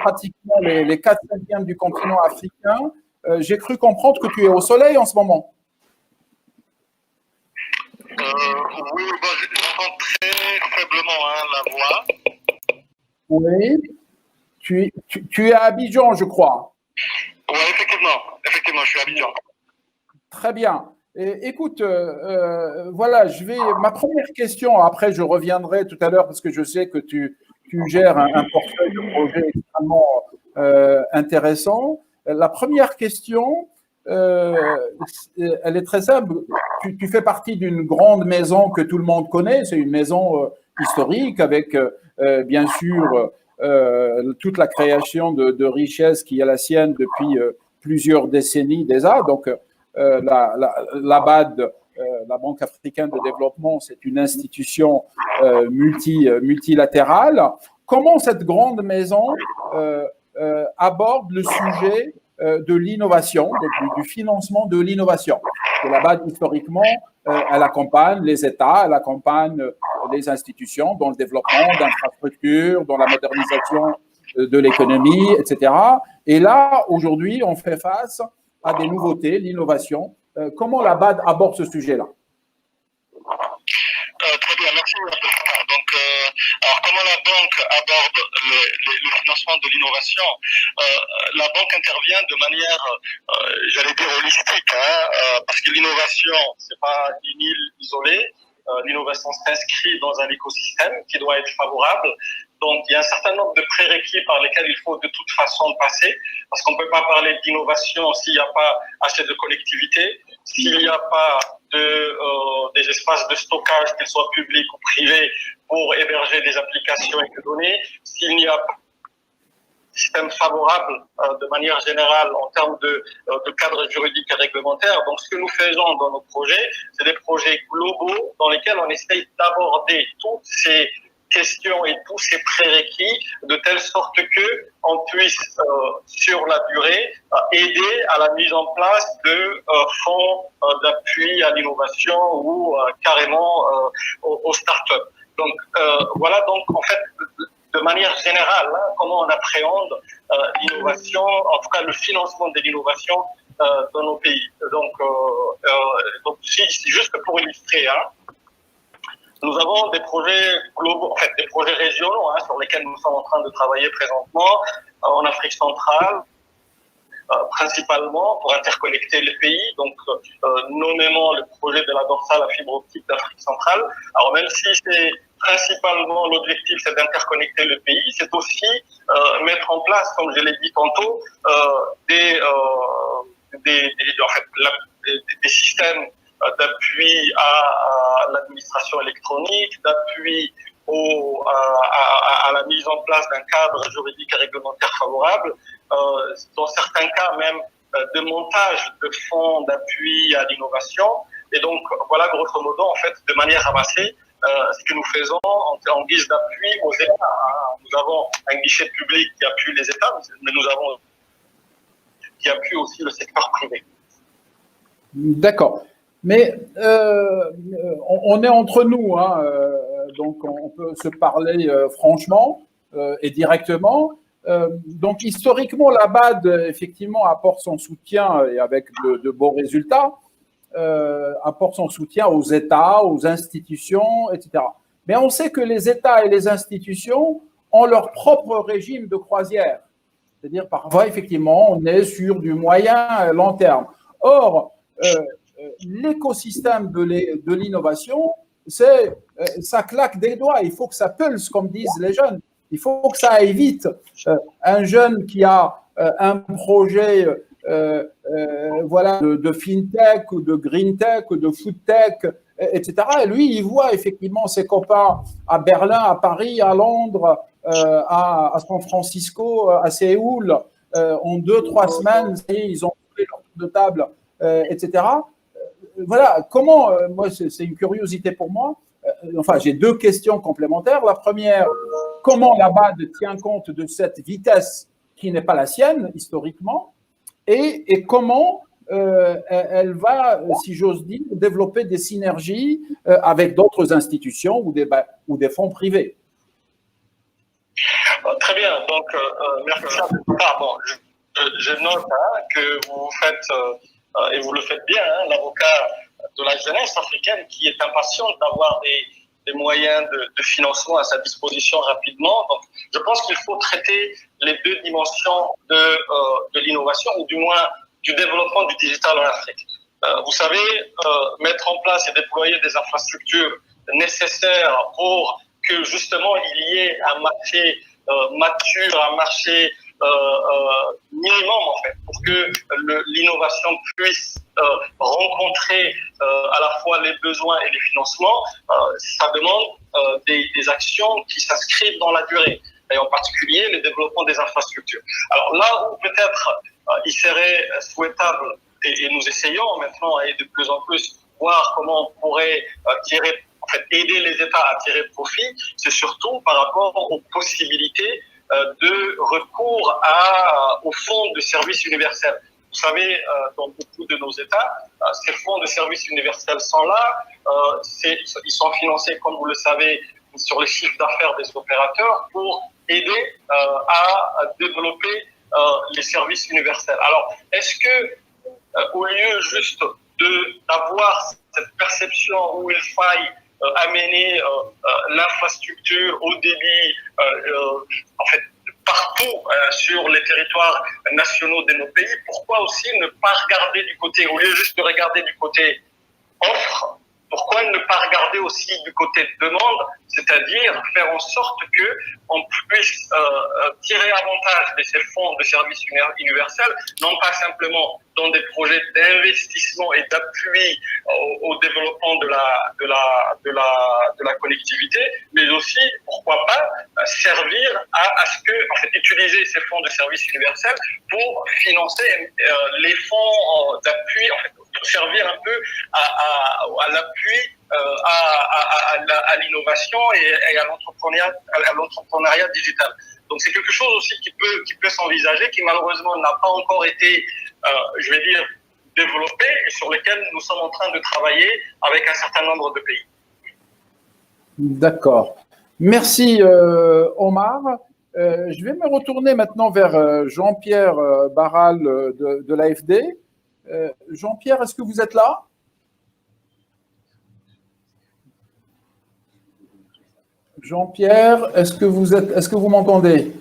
S1: pratiquement les 4/5 du continent africain, j'ai cru comprendre que tu es au soleil en ce moment.
S8: Oui, bon, j'entends très faiblement la voix.
S1: Oui. Tu es à Abidjan, je crois.
S8: Oui, effectivement, je suis à Abidjan.
S1: Très bien. Écoute, voilà, ma première question, après je reviendrai tout à l'heure parce que je sais que tu gères un portefeuille de projets extrêmement intéressant. La première question, elle est très simple. Tu fais partie d'une grande maison que tout le monde connaît. C'est une maison historique avec, bien sûr, toute la création de richesses qui est la sienne depuis plusieurs décennies déjà. Donc, la BAD, la Banque africaine de développement, c'est une institution multilatérale. Comment cette grande maison aborde le sujet de l'innovation, du financement de l'innovation? La BAD, historiquement, elle accompagne les États, elle accompagne les institutions dans le développement d'infrastructures, dans la modernisation de l'économie, etc. Et là, aujourd'hui, on fait face à des nouveautés, l'innovation. Comment la BAD aborde ce sujet-là?
S8: Très bien, merci. Donc, alors comment la banque aborde le financement de l'innovation? La banque intervient de manière, j'allais dire, holistique, parce que l'innovation, c'est pas une île isolée. L'innovation s'inscrit dans un écosystème qui doit être favorable. Donc, il y a un certain nombre de prérequis par lesquels il faut de toute façon passer, parce qu'on ne peut pas parler d'innovation s'il n'y a pas assez de connectivité. s'il n'y a pas des espaces de stockage, qu'ils soient publics ou privés, pour héberger des applications et des données, s'il n'y a pas de système favorable de manière générale en termes de cadre juridique et réglementaire. Donc, ce que nous faisons dans nos projets, c'est des projets globaux dans lesquels on essaye d'aborder toutes ces questions et tous ces prérequis de telle sorte que on puisse, sur la durée, aider à la mise en place de fonds d'appui à l'innovation ou carrément aux startups. Donc, voilà donc en fait de manière générale comment on appréhende l'innovation, en tout cas le financement de l'innovation dans nos pays. Donc juste pour illustrer, nous avons des projets globaux, en fait des projets régionaux sur lesquels nous sommes en train de travailler présentement en Afrique centrale, principalement pour interconnecter les pays, donc nommément le projet de la dorsale à fibre optique d'Afrique centrale. Alors même si c'est principalement l'objectif, c'est d'interconnecter le pays, c'est aussi mettre en place, comme je l'ai dit tantôt, des systèmes d'appui à l'administration électronique, d'appui à la mise en place d'un cadre juridique et réglementaire favorable, dans certains cas même de montage de fonds d'appui à l'innovation. Et donc, voilà, grosso modo, en fait, de manière ramassée, ce que nous faisons en guise d'appui aux États. Nous avons un guichet public qui appuie les États, mais nous avons qui appuie aussi le secteur privé.
S1: D'accord. Mais on est entre nous, donc on peut se parler franchement et directement. Donc historiquement, la BAD effectivement apporte son soutien et avec de bons résultats, apporte son soutien aux États, aux institutions, etc. Mais on sait que les États et les institutions ont leur propre régime de croisière. C'est-à-dire parfois effectivement on est sur du moyen long terme. Or l'écosystème de l'innovation, ça claque des doigts. Il faut que ça pulse, comme disent les jeunes. Il faut que ça aille vite. Un jeune qui a un projet voilà, de fintech ou de green tech ou de food tech, etc. Et lui, il voit effectivement ses copains à Berlin, à Paris, à Londres, à San Francisco, à Séoul, en 2-3 semaines, ils ont fait leur tour de table, etc. Voilà, comment, moi, c'est une curiosité pour moi. Enfin, j'ai deux questions complémentaires. La première, comment la BAD tient compte de cette vitesse qui n'est pas la sienne, historiquement, et comment elle va, si j'ose dire, développer des synergies avec d'autres institutions ou des fonds privés.
S8: Très bien, donc merci. Bon, je note que vous faites, et vous le faites bien, l'avocat de la jeunesse africaine qui est impatiente d'avoir des moyens de financement à sa disposition rapidement. Donc, je pense qu'il faut traiter les deux dimensions de l'innovation, ou du moins du développement du digital en Afrique. Vous savez, mettre en place et déployer des infrastructures nécessaires pour que justement il y ait un marché mature, un marché minimum en fait, pour que l'innovation puisse rencontrer à la fois les besoins et les financements, ça demande des actions qui s'inscrivent dans la durée, et en particulier le développement des infrastructures. Alors là où peut-être il serait souhaitable, et nous essayons maintenant et de plus en plus voir comment on pourrait aider les États à tirer profit, c'est surtout par rapport aux possibilités de recours au fonds de service universel. Vous savez, dans beaucoup de nos États, ces fonds de service universel sont là, ils sont financés, comme vous le savez, sur les chiffres d'affaires des opérateurs pour aider à développer les services universels. Alors, est-ce que, au lieu juste d'avoir cette perception où il faille amener l'infrastructure au débit, en fait, partout sur les territoires nationaux de nos pays, pourquoi aussi ne pas regarder du côté, au lieu juste de regarder du côté offre, pourquoi ne pas regarder aussi du côté de demande, c'est-à-dire faire en sorte que on puisse tirer avantage de ces fonds de services universels, non pas simplement dans des projets d'investissement et d'appui au développement de la connectivité, mais aussi, pourquoi pas, servir à ce que, en fait, utiliser ces fonds de services universels pour financer les fonds d'appui, en fait, pour servir un peu à l'appui à l'innovation et à l'entrepreneuriat digital. Donc c'est quelque chose aussi qui peut s'envisager, qui malheureusement n'a pas encore été, je vais dire, développé et sur lequel nous sommes en train de travailler avec un certain nombre de pays.
S1: D'accord. Merci Omar. Je vais me retourner maintenant vers Jean-Pierre Barral de l'AFD. Jean-Pierre, est-ce que vous êtes là? Jean-Pierre, est-ce que vous m'entendez?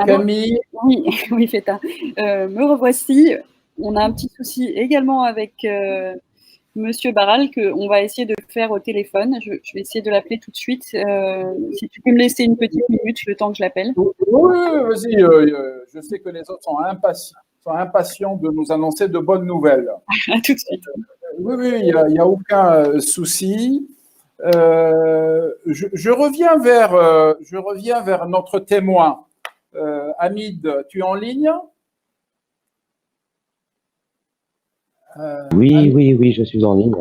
S1: Camille?
S5: Oui, Feta. Me revoici. On a un petit souci également avec Monsieur Barral qu'on va essayer de faire au téléphone. Je vais essayer de l'appeler tout de suite. Si tu peux me laisser une petite minute, le temps que je l'appelle.
S1: Oui, vas-y. Je sais que les autres sont impatients de nous annoncer de bonnes nouvelles.
S5: À tout de suite.
S1: Oui, il n'y a aucun souci. Je reviens vers notre témoin. Hamid, tu es en ligne?
S6: Oui, je suis en ligne.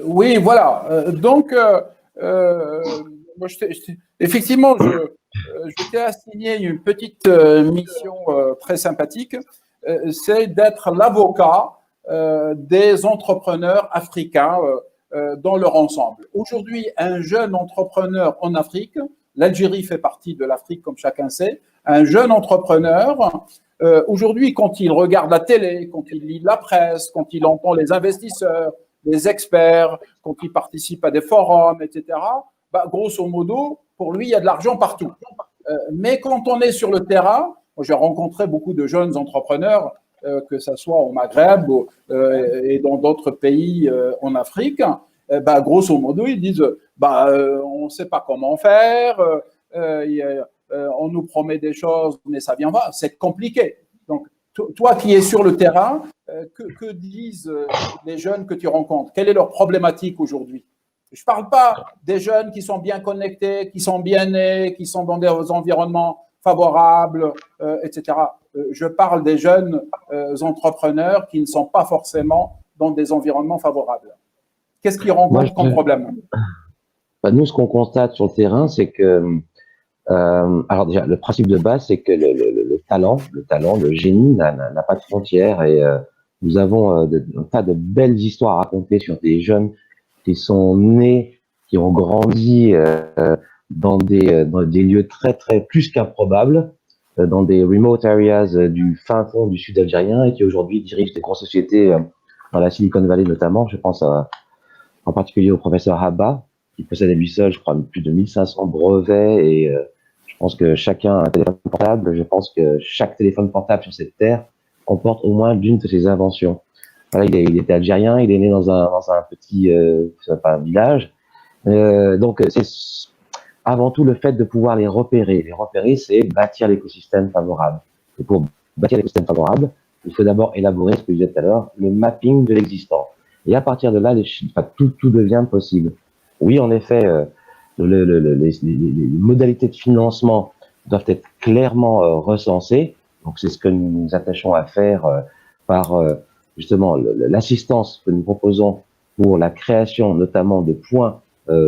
S1: Oui, voilà. Donc, moi, effectivement, je t'ai assigné une petite mission très sympathique, c'est d'être l'avocat des entrepreneurs africains dans leur ensemble. Aujourd'hui, un jeune entrepreneur en Afrique, l'Algérie fait partie de l'Afrique comme chacun sait, un jeune entrepreneur, aujourd'hui, quand il regarde la télé, quand il lit la presse, quand il entend les investisseurs, les experts, quand il participe à des forums, etc., bah, grosso modo, pour lui, il y a de l'argent partout. Mais quand on est sur le terrain, j'ai rencontré beaucoup de jeunes entrepreneurs, que ce soit au Maghreb et dans d'autres pays en Afrique, bah, grosso modo, ils disent on ne sait pas comment faire, on nous promet des choses, mais ça vient pas, c'est compliqué. Donc, toi qui es sur le terrain, que disent les jeunes que tu rencontres? Quelle est leur problématique aujourd'hui? Je ne parle pas des jeunes qui sont bien connectés, qui sont bien nés, qui sont dans des environnements favorables, etc. Je parle des jeunes entrepreneurs qui ne sont pas forcément dans des environnements favorables. Qu'est-ce qu'ils rencontrent comme problème?
S6: Nous, ce qu'on constate sur le terrain, c'est que alors déjà, le principe de base, c'est que le talent, le génie n'a pas de frontières et nous avons un tas de belles histoires à raconter sur des jeunes qui sont nés, qui ont grandi dans des lieux très plus qu'improbables, dans des remote areas du fin fond du sud algérien et qui aujourd'hui dirigent des grosses sociétés dans la Silicon Valley notamment. Je pense en particulier au professeur Habba, qui possède à lui seul, je crois, plus de 1500 brevets et je pense que chacun a un téléphone portable. Je pense que chaque téléphone portable sur cette terre comporte au moins l'une de ses inventions. Voilà, il était algérien, il est né dans un petit pas un village. Donc, c'est avant tout le fait de pouvoir les repérer. Les repérer, c'est bâtir l'écosystème favorable. Et pour bâtir l'écosystème favorable, il faut d'abord élaborer, ce que je disais tout à l'heure, le mapping de l'existant. Et à partir de là, tout devient possible. Oui, en effet, les modalités de financement doivent être clairement recensées. Donc, c'est ce que nous nous attachons à faire par justement l'assistance que nous proposons pour la création notamment de points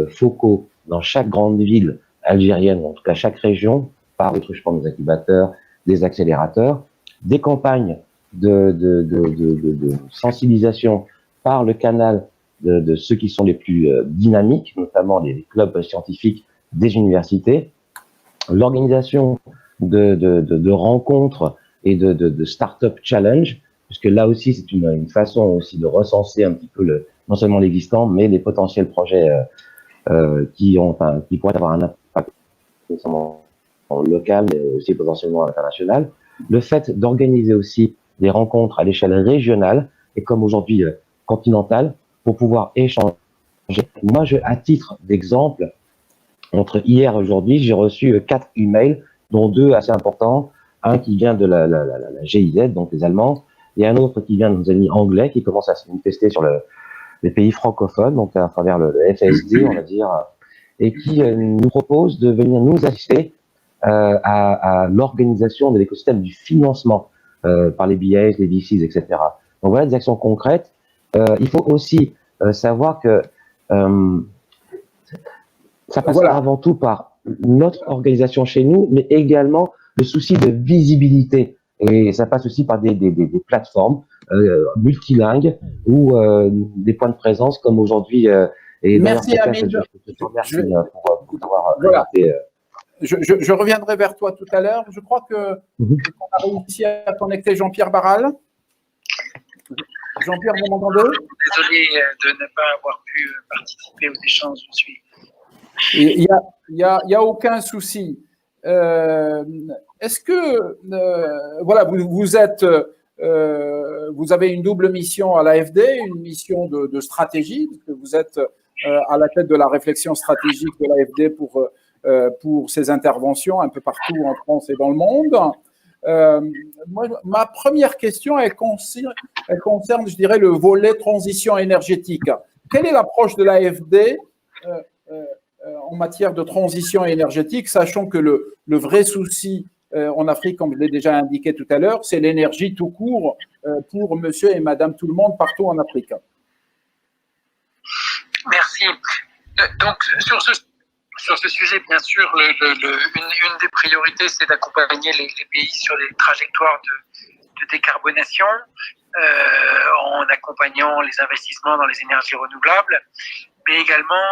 S6: focaux dans chaque grande ville algérienne, ou en tout cas chaque région, par le truchement des incubateurs, des accélérateurs, des campagnes de sensibilisation par le canal de ceux qui sont les plus dynamiques, notamment les clubs scientifiques des universités, l'organisation de rencontres et de start-up challenge, puisque là aussi c'est une façon aussi de recenser un petit peu non seulement l'existant, mais les potentiels projets qui pourraient avoir un impact notamment local, mais aussi potentiellement international. Le fait d'organiser aussi des rencontres à l'échelle régionale, et comme aujourd'hui continentale, pour pouvoir échanger. Moi, à titre d'exemple, entre hier et aujourd'hui, j'ai reçu 4 emails, dont 2 assez importants. Un qui vient de la GIZ, donc les Allemands, et un autre qui vient de nos amis anglais, qui commencent à se manifester sur les pays francophones, donc à travers le FSD, on va dire, et qui nous propose de venir nous assister à l'organisation de l'écosystème du financement par les BIS, les VCs, etc. Donc voilà des actions concrètes. Il faut aussi savoir que ça passe avant tout par notre organisation chez nous, mais également le souci de visibilité. Et ça passe aussi par des plateformes multilingues ou des points de présence comme aujourd'hui.
S1: Merci Amine.
S6: Pour avoir
S1: voilà. Je reviendrai vers toi tout à l'heure. Je crois qu'on a réussi à connecter Jean-Pierre Barral. Jean-Pierre, vous m'entendez?
S9: Désolé de ne pas avoir pu participer aux échanges. Je suis.
S1: Il y a aucun souci. Est-ce que voilà, vous avez une double mission à l'AFD, une mission de stratégie, parce que vous êtes à la tête de la réflexion stratégique de l'AFD pour ces interventions un peu partout en France et dans le monde. Ma première question, elle concerne, je dirais, le volet transition énergétique. Quelle est l'approche de l'AFD en matière de transition énergétique, sachant que le vrai souci en Afrique, comme je l'ai déjà indiqué tout à l'heure, c'est l'énergie tout court pour monsieur et madame tout le monde partout en Afrique.
S9: Merci. Donc, sur ce sujet, bien sûr, une des priorités, c'est d'accompagner les pays sur les trajectoires de décarbonation en accompagnant les investissements dans les énergies renouvelables, mais également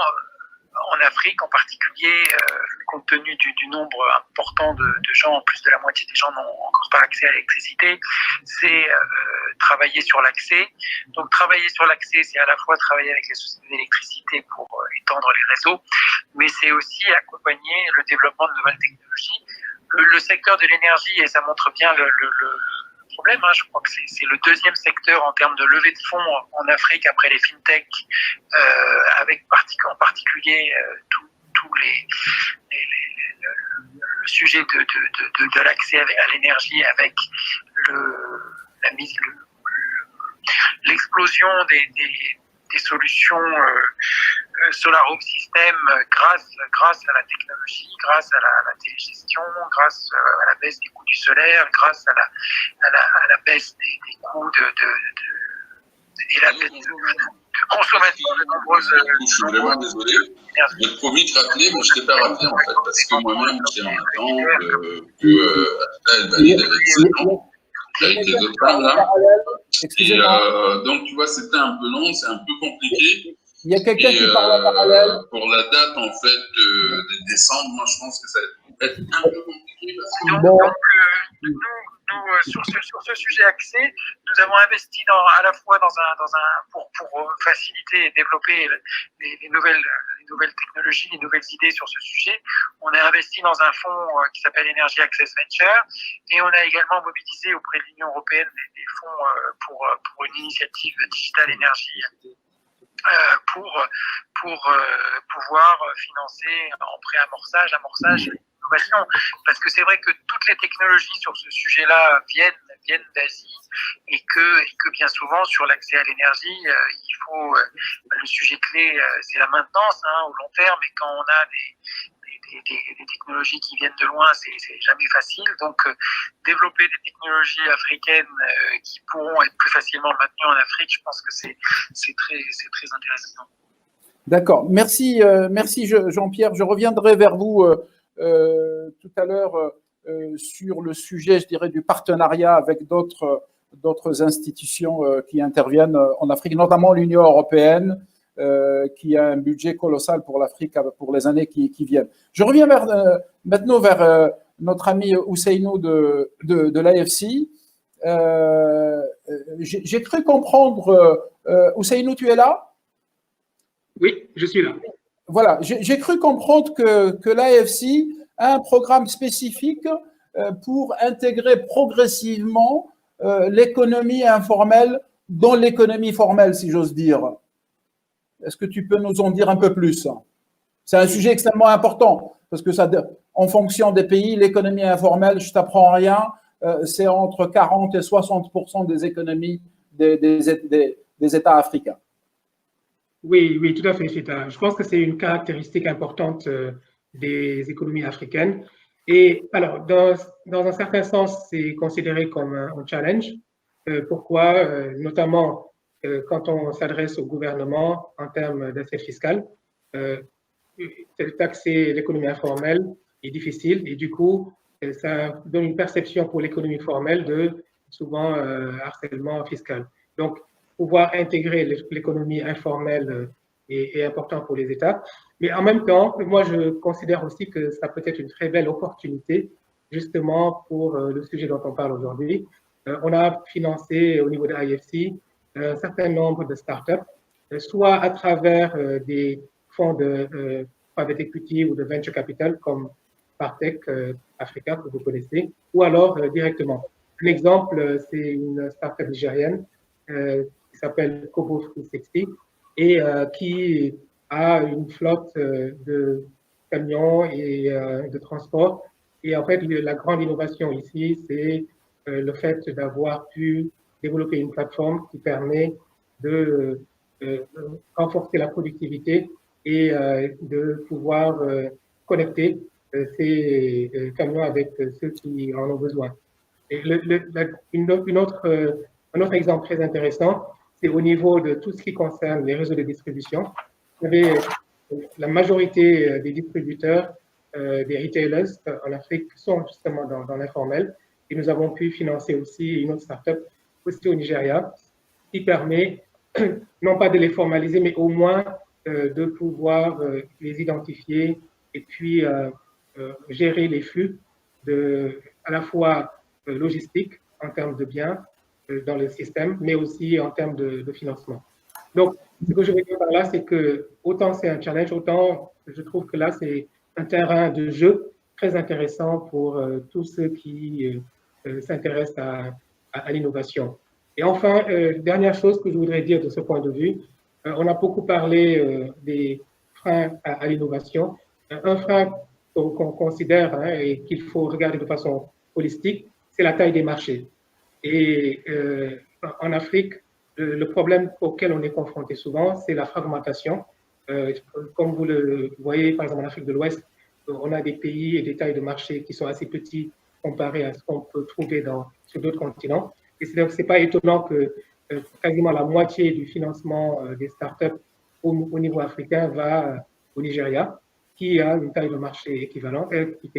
S9: en Afrique en particulier, compte tenu du nombre important de gens, en plus de la moitié des gens n'ont encore pas accès à l'électricité, c'est travailler sur l'accès. Donc travailler sur l'accès, c'est à la fois travailler avec les sociétés d'électricité pour étendre les réseaux, mais c'est aussi accompagner le développement de nouvelles technologies. Le secteur de l'énergie, et ça montre bien le problème, je crois que c'est le deuxième secteur en termes de levée de fonds en Afrique après les fintech, avec en particulier tous le sujet de l'accès à l'énergie avec l'explosion des solutions Solar Home System grâce à la technologie, grâce à la télégestion, grâce à la baisse des coûts du solaire, grâce à la baisse des coûts et la baisse de consommation de nombreuses.
S10: Je suis vraiment désolé. Je t'ai promis de rappeler, mais je ne t'ai pas rappelé en fait, parce que moi-même, j'ai un temps elle valide avec ses temps, avec les autres femmes là. Et donc, tu vois, c'était un peu long, c'est un peu compliqué.
S1: Il y a quelqu'un qui parle en parallèle.
S10: Pour la date, en fait, de décembre, moi, je pense que ça va être un peu compliqué. Parce que...
S9: Donc, nous, sur ce sujet accès, nous avons investi à la fois pour faciliter et développer les nouvelles technologies, les nouvelles idées sur ce sujet. On a investi dans un fonds qui s'appelle Energy Access Venture, et on a également mobilisé auprès de l'Union européenne des fonds pour une initiative Digital Energy pour pouvoir financer en pré-amorçage, l'innovation. Parce que c'est vrai que toutes les technologies sur ce sujet-là viennent d'Asie et que bien souvent sur l'accès à l'énergie, il faut le sujet clé, c'est la maintenance au long terme, et quand on a des technologies qui viennent de loin, c'est jamais facile. Donc, développer des technologies africaines qui pourront être plus facilement maintenues en Afrique, je pense que c'est très intéressant.
S1: D'accord. Merci Jean-Pierre. Je reviendrai vers vous tout à l'heure sur le sujet, je dirais, du partenariat avec d'autres institutions qui interviennent en Afrique, notamment l'Union européenne, qui a un budget colossal pour l'Afrique pour les années qui viennent. Je reviens maintenant vers notre ami Ousseynou de l'AFC. J'ai cru comprendre, Ousseynou, tu es là?
S4: Oui, je suis là.
S1: Voilà, j'ai cru comprendre que l'AFC a un programme spécifique pour intégrer progressivement l'économie informelle dans l'économie formelle, si j'ose dire. Est-ce que tu peux nous en dire un peu plus? C'est un sujet extrêmement important parce que ça, en fonction des pays, l'économie informelle, je t'apprends rien, c'est entre 40 et 60% des économies des États africains.
S4: Oui, oui, tout à fait, Chita. Je pense que c'est une caractéristique importante des économies africaines. Et alors, dans un certain sens, c'est considéré comme un challenge. Pourquoi? Notamment quand on s'adresse au gouvernement en termes d'assiette fiscale. Taxer l'économie informelle est difficile et du coup, ça donne une perception pour l'économie formelle de souvent harcèlement fiscal. Donc, pouvoir intégrer l'économie informelle est important pour les États. Mais en même temps, moi, je considère aussi que ça peut être une très belle opportunité justement pour le sujet dont on parle aujourd'hui. On a financé au niveau de l'IFC un certain nombre de startups, soit à travers des fonds de private equity ou de venture capital comme Partech Africa que vous connaissez, ou alors directement. Un exemple, c'est une startup nigérienne qui s'appelle Kobo 360 et qui a une flotte de camions et de transport. Et en fait, la grande innovation ici, c'est le fait d'avoir pu développer une plateforme qui permet de renforcer la productivité et de pouvoir connecter ces camions avec ceux qui en ont besoin. Et un autre exemple très intéressant, c'est au niveau de tout ce qui concerne les réseaux de distribution. Vous savez, la majorité des distributeurs, des retailers en Afrique sont justement dans l'informel. Et nous avons pu financer aussi une autre start-up, aussi au Nigeria, qui permet non pas de les formaliser, mais au moins de pouvoir les identifier et puis gérer les flux à la fois logistiques en termes de biens dans le système, mais aussi en termes de financement. Donc, ce que je veux dire par là, c'est que autant c'est un challenge, autant je trouve que là, c'est un terrain de jeu très intéressant pour tous ceux qui s'intéressent à l'innovation. Et enfin, dernière chose que je voudrais dire de ce point de vue, on a beaucoup parlé des freins à l'innovation. Un frein qu'on considère et qu'il faut regarder de façon holistique, c'est la taille des marchés. Et en Afrique, le problème auquel on est confronté souvent, c'est la fragmentation. Comme vous le voyez, par exemple, en Afrique de l'Ouest, on a des pays et des tailles de marché qui sont assez petits comparés à ce qu'on peut trouver sur d'autres continents. Et c'est donc c'est pas étonnant que quasiment la moitié du financement des startups au niveau africain va au Nigeria, qui a une taille de marché équivalente, qui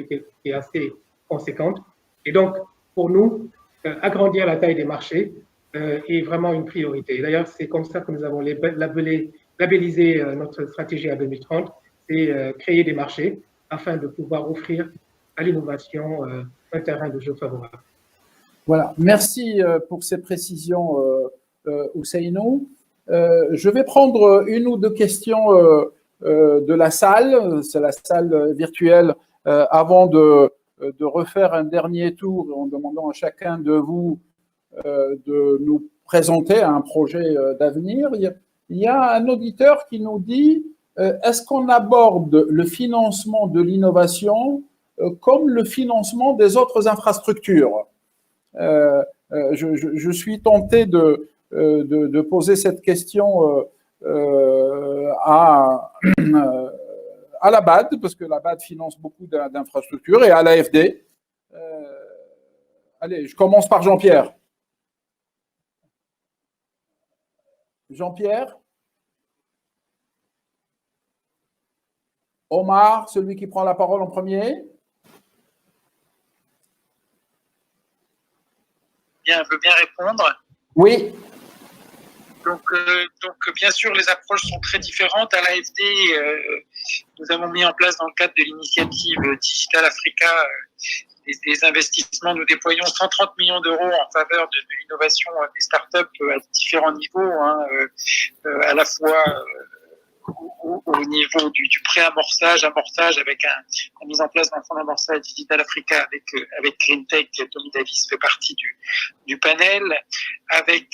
S4: est assez conséquente. Et donc, pour nous, agrandir la taille des marchés est vraiment une priorité. D'ailleurs, c'est comme ça que nous avons labellisé notre stratégie à 2030, c'est créer des marchés afin de pouvoir offrir à l'innovation un terrain de jeu favorable.
S1: Voilà, merci pour ces précisions, Ousseynou. Je vais prendre une ou deux questions de la salle, c'est la salle virtuelle, avant de refaire un dernier tour en demandant à chacun de vous de nous présenter un projet d'avenir. Il y a un auditeur qui nous dit est-ce qu'on aborde le financement de l'innovation comme le financement des autres infrastructures? Je suis tenté de poser cette question à la BAD, parce que la BAD finance beaucoup d'infrastructures, et à l'AFD. Allez, je commence par Jean-Pierre. Jean-Pierre? Omar, celui qui prend la parole en premier.
S9: Bien, je veux bien répondre.
S1: Oui.
S9: Donc, bien sûr, les approches sont très différentes. À l'AFD, nous avons mis en place dans le cadre de l'initiative Digital Africa des investissements. Nous déployons 130 millions d'euros en faveur de l'innovation des startups à différents niveaux, à la fois au niveau du pré-amorçage, amorçage avec la mise en place d'un fonds d'amorçage Digital Africa avec Greentech. Tommy Davis fait partie du panel, avec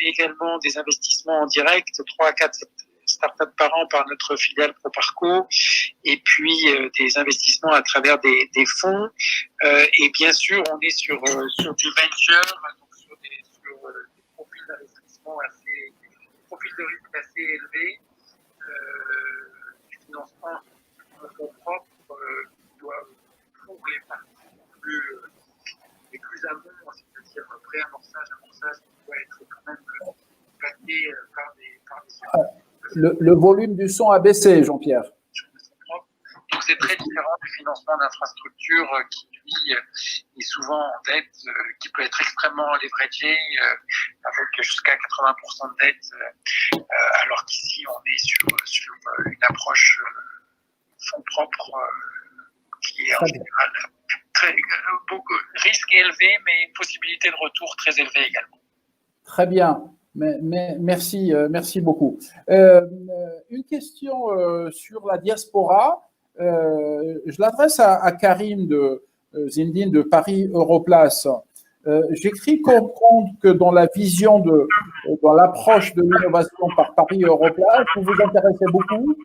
S9: également des investissements en direct, 3 à 4 startups par an par notre filiale ProParco, et puis des investissements à travers des fonds. Et bien sûr, on est sur du venture, donc sur des profils d'investissement profils de risque assez élevés, du financement en fonds propres qui doivent pour les parties les plus amont, c'est-à-dire pré-amorçage, amorçage, qui doit être quand même baqué par des
S1: le volume du son a baissé, Jean-Pierre.
S9: Donc c'est très différent du financement d'infrastructures qui, lui, est souvent en dette, qui peut être extrêmement leveragé, avec jusqu'à 80% de dette, alors qu'ici on est sur une approche fonds propres qui est en général beaucoup risque élevé, mais possibilité de retour très élevée également.
S1: Très bien. Merci beaucoup. Une question sur la diaspora. Je l'adresse à Karim Zindine de Paris Europlace. J'ai cru comprendre que dans la vision dans l'approche de l'innovation par Paris Europlace, vous vous intéressez beaucoup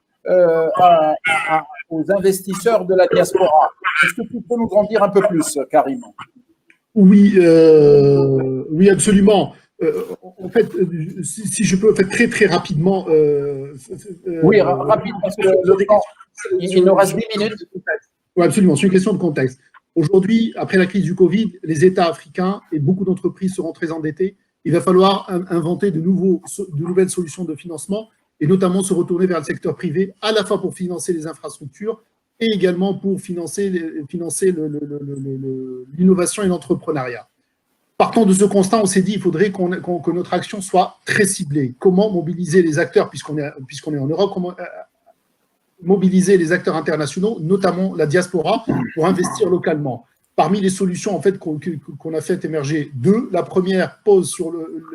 S1: aux investisseurs de la diaspora. Est-ce que tu peux nous en dire un peu plus, Karim?
S3: Oui, absolument. En fait, si je peux, très très rapidement.
S1: Oui, rapide, parce que le temps, il nous reste 10 minutes.
S3: Oui, absolument, c'est une question de contexte. Aujourd'hui, après la crise du Covid, les États africains et beaucoup d'entreprises seront très endettés. Il va falloir inventer de nouvelles solutions de financement et notamment se retourner vers le secteur privé, à la fois pour financer les infrastructures et également pour financer l'innovation et l'entrepreneuriat. Partant de ce constat, on s'est dit qu'il faudrait que notre action soit très ciblée. Comment mobiliser les acteurs, puisqu'on est en Europe, comment mobiliser les acteurs internationaux, notamment la diaspora, pour investir localement. Parmi les solutions en fait, qu'on a fait émerger deux, la première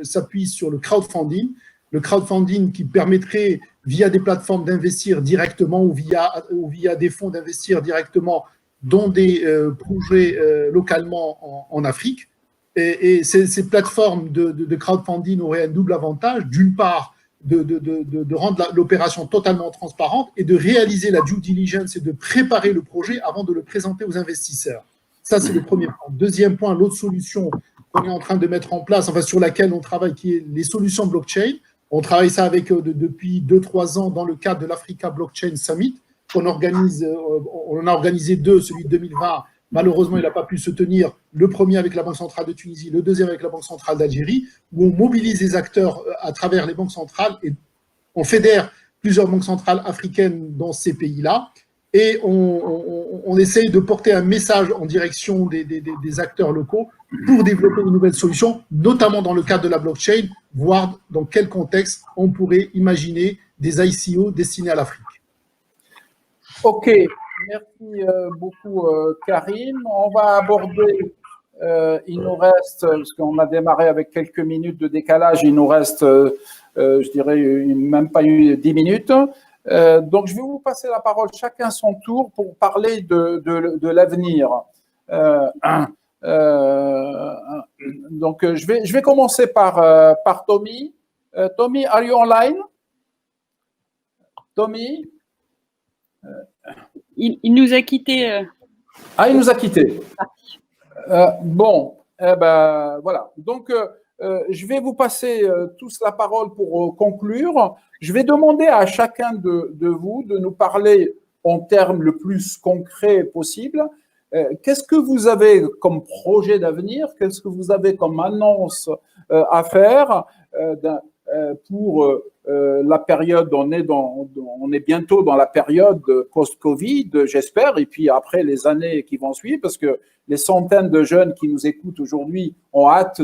S3: s'appuie sur le crowdfunding. Le crowdfunding qui permettrait, via des plateformes, d'investir directement ou via des fonds d'investir directement dans des projets localement en Afrique. Et ces plateformes de crowdfunding auraient un double avantage. D'une part, de rendre l'opération totalement transparente et de réaliser la due diligence et de préparer le projet avant de le présenter aux investisseurs. Ça, c'est le premier point. Deuxième point, l'autre solution qu'on est en train de mettre en place, enfin sur laquelle on travaille, qui est les solutions blockchain. On travaille ça avec depuis 2-3 ans dans le cadre de l'Africa Blockchain Summit. On en a organisé deux, celui de 2020. Malheureusement, il n'a pas pu se tenir, le premier avec la Banque centrale de Tunisie, le deuxième avec la Banque centrale d'Algérie, où on mobilise les acteurs à travers les banques centrales et on fédère plusieurs banques centrales africaines dans ces pays-là et on essaye de porter un message en direction des acteurs locaux pour développer de nouvelles solutions, notamment dans le cadre de la blockchain, voir dans quel contexte on pourrait imaginer des ICO destinés à l'Afrique.
S1: Ok. Merci beaucoup, Karim. On va aborder, il nous reste, parce qu'on a démarré avec quelques minutes de décalage, il nous reste, je dirais, même pas eu 10 minutes. Donc, je vais vous passer la parole chacun son tour pour parler de l'avenir. Donc, je vais commencer par Tommy. Tommy, are you online? Tommy?
S5: Il nous a quittés.
S1: Ah, il nous a quittés. Bon, voilà. Donc, je vais vous passer tous la parole pour conclure. Je vais demander à chacun de vous de nous parler en termes le plus concrets possible. Qu'est-ce que vous avez comme projet d'avenir? Qu'est-ce que vous avez comme annonce à faire pour la période, on est bientôt dans la période post-Covid, j'espère, et puis après les années qui vont suivre, parce que les centaines de jeunes qui nous écoutent aujourd'hui ont hâte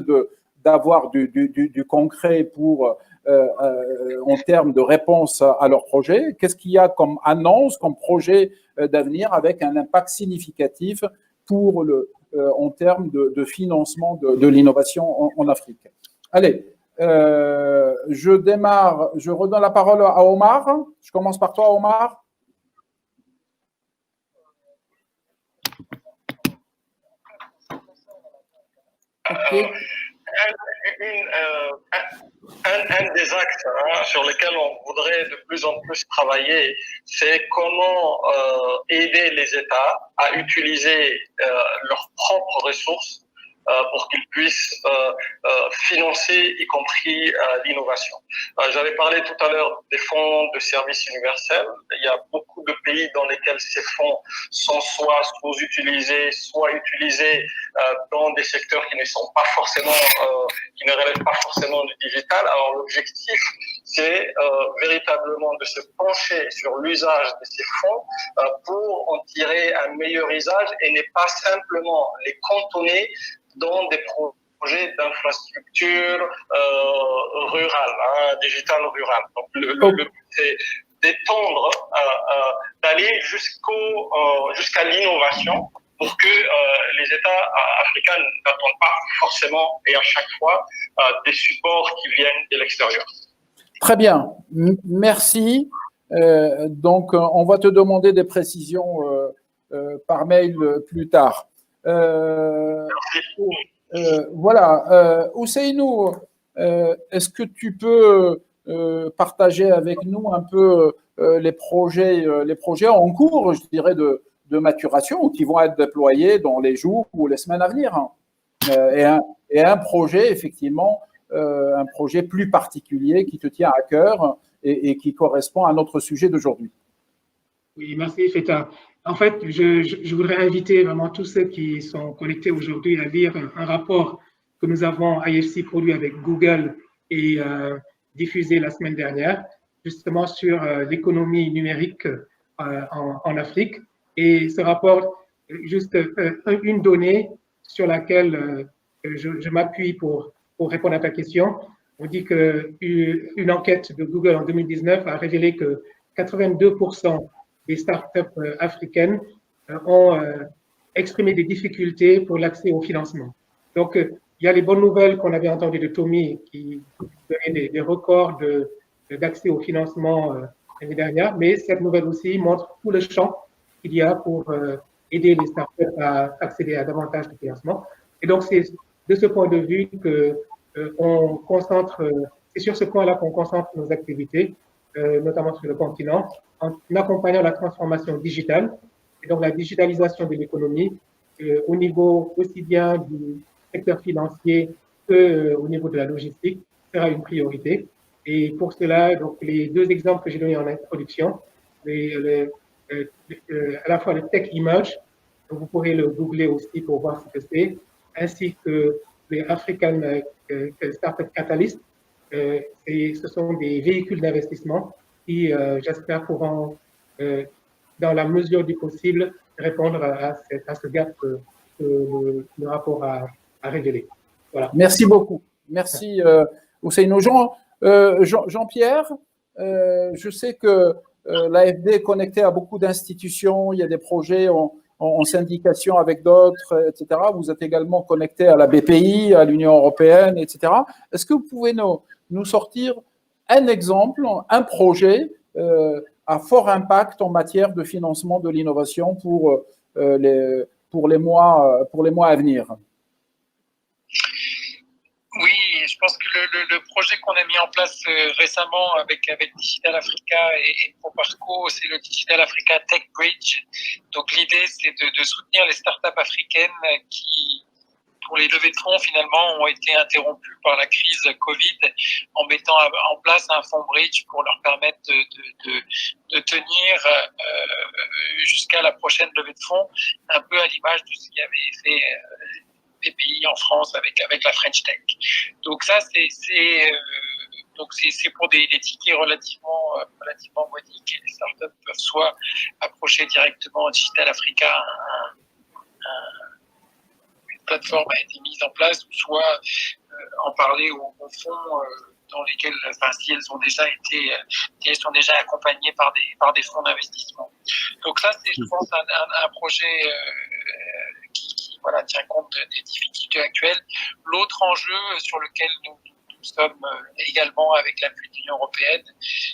S1: d'avoir du concret pour en termes de réponse à leur projet. Qu'est-ce qu'il y a comme annonce, comme projet d'avenir avec un impact significatif en termes de financement de l'innovation en Afrique? Allez. je redonne la parole à Omar. Je commence par toi, Omar.
S8: Okay. Un des axes sur lesquels on voudrait de plus en plus travailler, c'est comment aider les États à utiliser leurs propres ressources pour qu'ils puissent financer, y compris l'innovation. J'avais parlé tout à l'heure des fonds de services universels. Il y a beaucoup de pays dans lesquels ces fonds sont soit sous-utilisés, soit utilisés dans des secteurs qui ne sont pas forcément, qui ne relèvent pas forcément du digital. Alors l'objectif, c'est véritablement de se pencher sur l'usage de ces fonds pour en tirer un meilleur usage et ne pas simplement les cantonner dans des projets d'infrastructure rurale, digitale rurale. Donc le but, c'est d'étendre, d'aller jusqu'à l'innovation pour que les États africains n'attendent pas forcément et à chaque fois des supports qui viennent de l'extérieur.
S1: Très bien, merci. Donc, on va te demander des précisions par mail plus tard. Voilà, Ousseynou, est-ce que tu peux partager avec nous un peu les projets en cours, je dirais, de maturation qui vont être déployés dans les jours ou les semaines à venir, et un projet, effectivement, un projet plus particulier qui te tient à cœur et qui correspond à notre sujet d'aujourd'hui.
S4: Oui, merci, Feta. En fait, je voudrais inviter vraiment tous ceux qui sont connectés aujourd'hui à lire un rapport que nous avons IFC produit avec Google et diffusé la semaine dernière, justement sur l'économie numérique en Afrique. Et ce rapport, juste une donnée sur laquelle je m'appuie pour répondre à ta question. On dit qu'une enquête de Google en 2019 a révélé que 82% des startups africaines ont exprimé des difficultés pour l'accès au financement. Donc, il y a les bonnes nouvelles qu'on avait entendues de Tommy qui donnait des records d'accès au financement l'année dernière, mais cette nouvelle aussi montre tout le champ qu'il y a pour aider les startups à accéder à davantage de financement. Et donc, c'est de ce point de vue qu'on concentre, c'est sur ce point-là qu'on concentre nos activités, notamment sur le continent, en accompagnant la transformation digitale, et donc la digitalisation de l'économie au niveau aussi bien du secteur financier qu'au niveau de la logistique sera une priorité. Et pour cela, donc, les deux exemples que j'ai donnés en introduction, à la fois le Tech Emerge, donc vous pourrez le googler aussi pour voir ce que c'est, ainsi que les African Startup Catalyst. Ce sont des véhicules d'investissement qui, j'espère, pourront, dans la mesure du possible, répondre à ce gap que le rapport a révélé. Voilà.
S1: Merci beaucoup. Merci, Ousseynou. Jean-Pierre, je sais que l'AFD est connecté à beaucoup d'institutions, il y a des projets en syndication avec d'autres, etc. Vous êtes également connecté à la BPI, à l'Union européenne, etc. Est-ce que vous pouvez nous sortir un exemple, un projet à fort impact en matière de financement de l'innovation pour les mois à venir?
S9: Oui, je pense que le projet qu'on a mis en place récemment avec Digital Africa et Proparco, c'est le Digital Africa Tech Bridge. Donc l'idée, c'est de soutenir les startups africaines qui, pour les levées de fonds, finalement, ont été interrompues par la crise Covid, en mettant en place un fonds bridge pour leur permettre de tenir jusqu'à la prochaine levée de fonds, un peu à l'image de ce qui avait fait des pays en France avec la French Tech. Donc ça, c'est pour des tickets relativement modiques. Les startups peuvent soit approcher directement Digital Africa, une plateforme a été mise en place, ou soit en parler aux fonds dans lesquels, si elles sont déjà accompagnées par des fonds d'investissement. Donc ça, c'est, je pense, un projet qui tient compte des difficultés actuelles. L'autre enjeu sur lequel nous nous sommes également avec l'appui de l'Union européenne,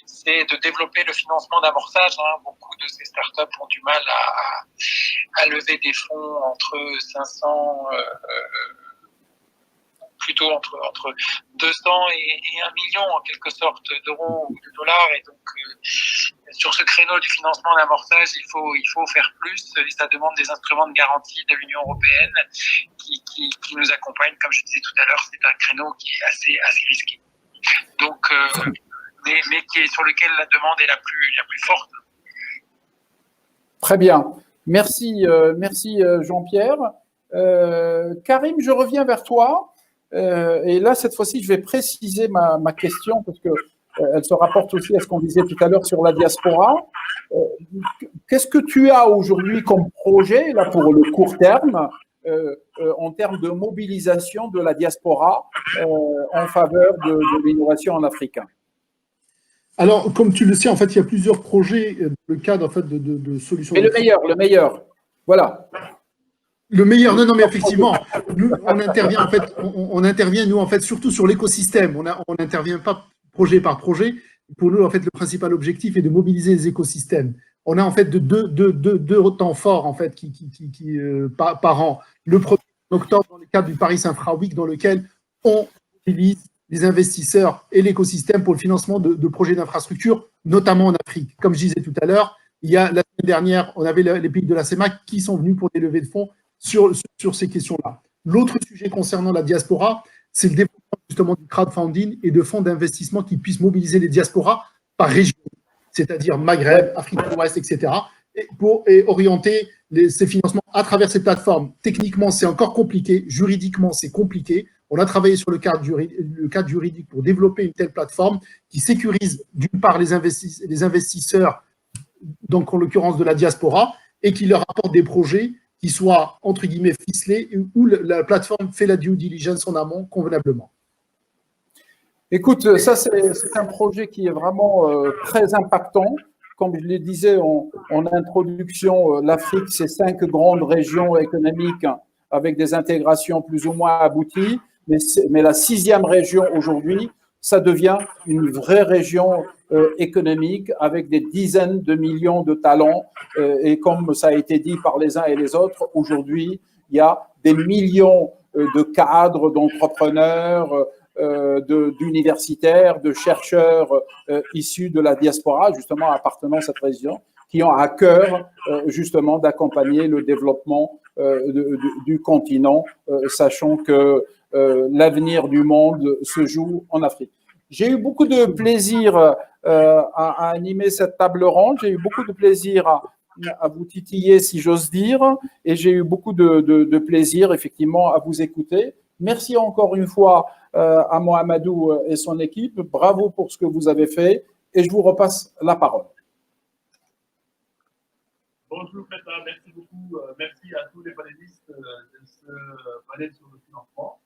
S9: c'est de développer le financement d'amorçage. Beaucoup de ces startups ont du mal à lever des fonds entre 500, plutôt entre 200 et 1 million en quelque sorte d'euros ou de dollars. Et donc, sur ce créneau du financement d'amorçage, il faut faire plus. Et ça demande des instruments de garantie de l'Union européenne qui nous accompagnent. Comme je disais tout à l'heure, c'est un créneau qui est assez risqué. Donc, mais qui est sur lequel la demande est la plus forte.
S1: Très bien. Merci Jean-Pierre. Karim, je reviens vers toi. Et là, cette fois-ci, je vais préciser ma question parce que elle se rapporte aussi à ce qu'on disait tout à l'heure sur la diaspora. Qu'est-ce que tu as aujourd'hui comme projet là pour le court terme en termes de mobilisation de la diaspora en faveur de l'innovation en Afrique?
S3: Alors, comme tu le sais, en fait, il y a plusieurs projets dans le cadre en fait, de solutions.
S1: Mais le meilleur, voilà.
S3: Le meilleur, non, mais effectivement, nous, on intervient en fait, on intervient nous en fait surtout sur l'écosystème. On n'intervient pas projet par projet. Pour nous, en fait, le principal objectif est de mobiliser les écosystèmes. On a en fait deux temps forts en fait par an. Le 1er octobre dans le cadre du Paris Infra Week, dans lequel on mobilise les investisseurs et l'écosystème pour le financement de projets d'infrastructure, notamment en Afrique. Comme je disais tout à l'heure, il y a la semaine dernière, on avait les pays de la CEMAC qui sont venus pour des levées de fonds sur ces questions-là. L'autre sujet concernant la diaspora, c'est le développement justement du crowdfunding et de fonds d'investissement qui puissent mobiliser les diasporas par région, c'est-à-dire Maghreb, Afrique de l'Ouest, etc., et orienter ces financements à travers ces plateformes. Techniquement, c'est encore compliqué, juridiquement, c'est compliqué. On a travaillé sur le cadre juridique pour développer une telle plateforme qui sécurise d'une part les investisseurs, donc en l'occurrence de la diaspora, et qui leur apporte des projets qui soient, entre guillemets, ficelés, où la plateforme fait la due diligence en amont convenablement.
S1: Écoute, ça c'est un projet qui est vraiment très impactant. Comme je le disais en introduction, l'Afrique, c'est 5 grandes régions économiques avec des intégrations plus ou moins abouties, mais la 6e région aujourd'hui, ça devient une vraie région économique avec des dizaines de millions de talents. Et comme ça a été dit par les uns et les autres, aujourd'hui, il y a des millions de cadres, d'entrepreneurs, d'universitaires, de chercheurs issus de la diaspora, justement appartenant à cette région, qui ont à cœur justement d'accompagner le développement du continent, sachant que l'avenir du monde se joue en Afrique. J'ai eu beaucoup de plaisir à animer cette table ronde, j'ai eu beaucoup de plaisir à vous titiller, si j'ose dire, et j'ai eu beaucoup de plaisir, effectivement, à vous écouter. Merci encore une fois à Mohamedou et son équipe. Bravo pour ce que vous avez fait, et je vous repasse la parole.
S11: Bonjour, Feta, merci beaucoup. Merci à tous les panélistes de ce panel sur le financement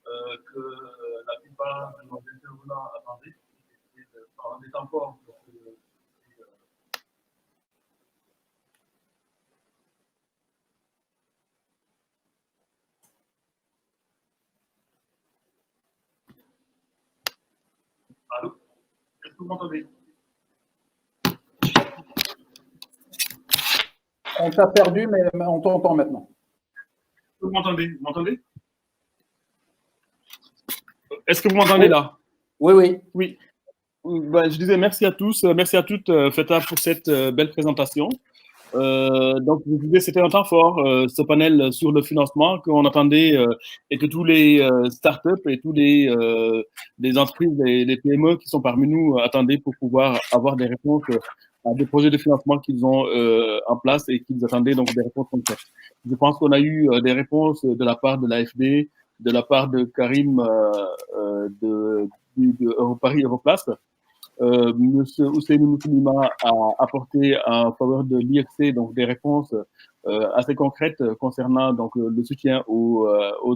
S11: que la plupart de nos intervenants attendaient. En étant fort pour Allô? Est-ce que vous m'entendez?
S1: On t'a perdu, mais on t'entend maintenant.
S11: Vous m'entendez? Vous m'entendez? Est-ce que vous m'entendez là?
S1: Oui.
S11: Ben, je disais merci à tous, merci à toutes, Feta, pour cette belle présentation. Donc, je disais, c'était un temps fort, ce panel sur le financement qu'on attendait et que tous les startups et tous les entreprises, les PME qui sont parmi nous attendaient pour pouvoir avoir des réponses à des projets de financement qu'ils ont en place et qu'ils attendaient, donc des réponses concrètes. Je pense qu'on a eu des réponses de la part de l'AFD, de la part de Karim de Paris Europlace. Monsieur Ousseynou Moussoulima a apporté en faveur de l'IFC donc des réponses assez concrètes concernant donc le soutien aux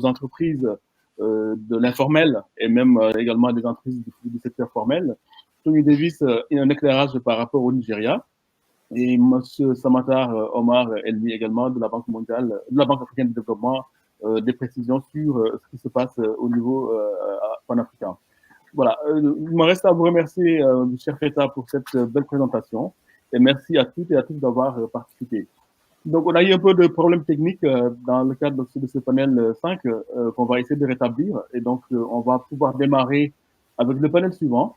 S11: entreprises de l'informel et même également des entreprises du secteur formel. Tony Davis un éclairage par rapport au Nigeria et monsieur Samatar Omar Elmi également de la Banque mondiale, de la Banque africaine de développement, des précisions sur ce qui se passe au niveau panafricain. Voilà, il me reste à vous remercier, cher Feta, pour cette belle présentation. Et merci à toutes et à tous d'avoir participé. Donc, on a eu un peu de problèmes techniques dans le cadre de ce panel 5 qu'on va essayer de rétablir. Et donc, on va pouvoir démarrer avec le panel suivant.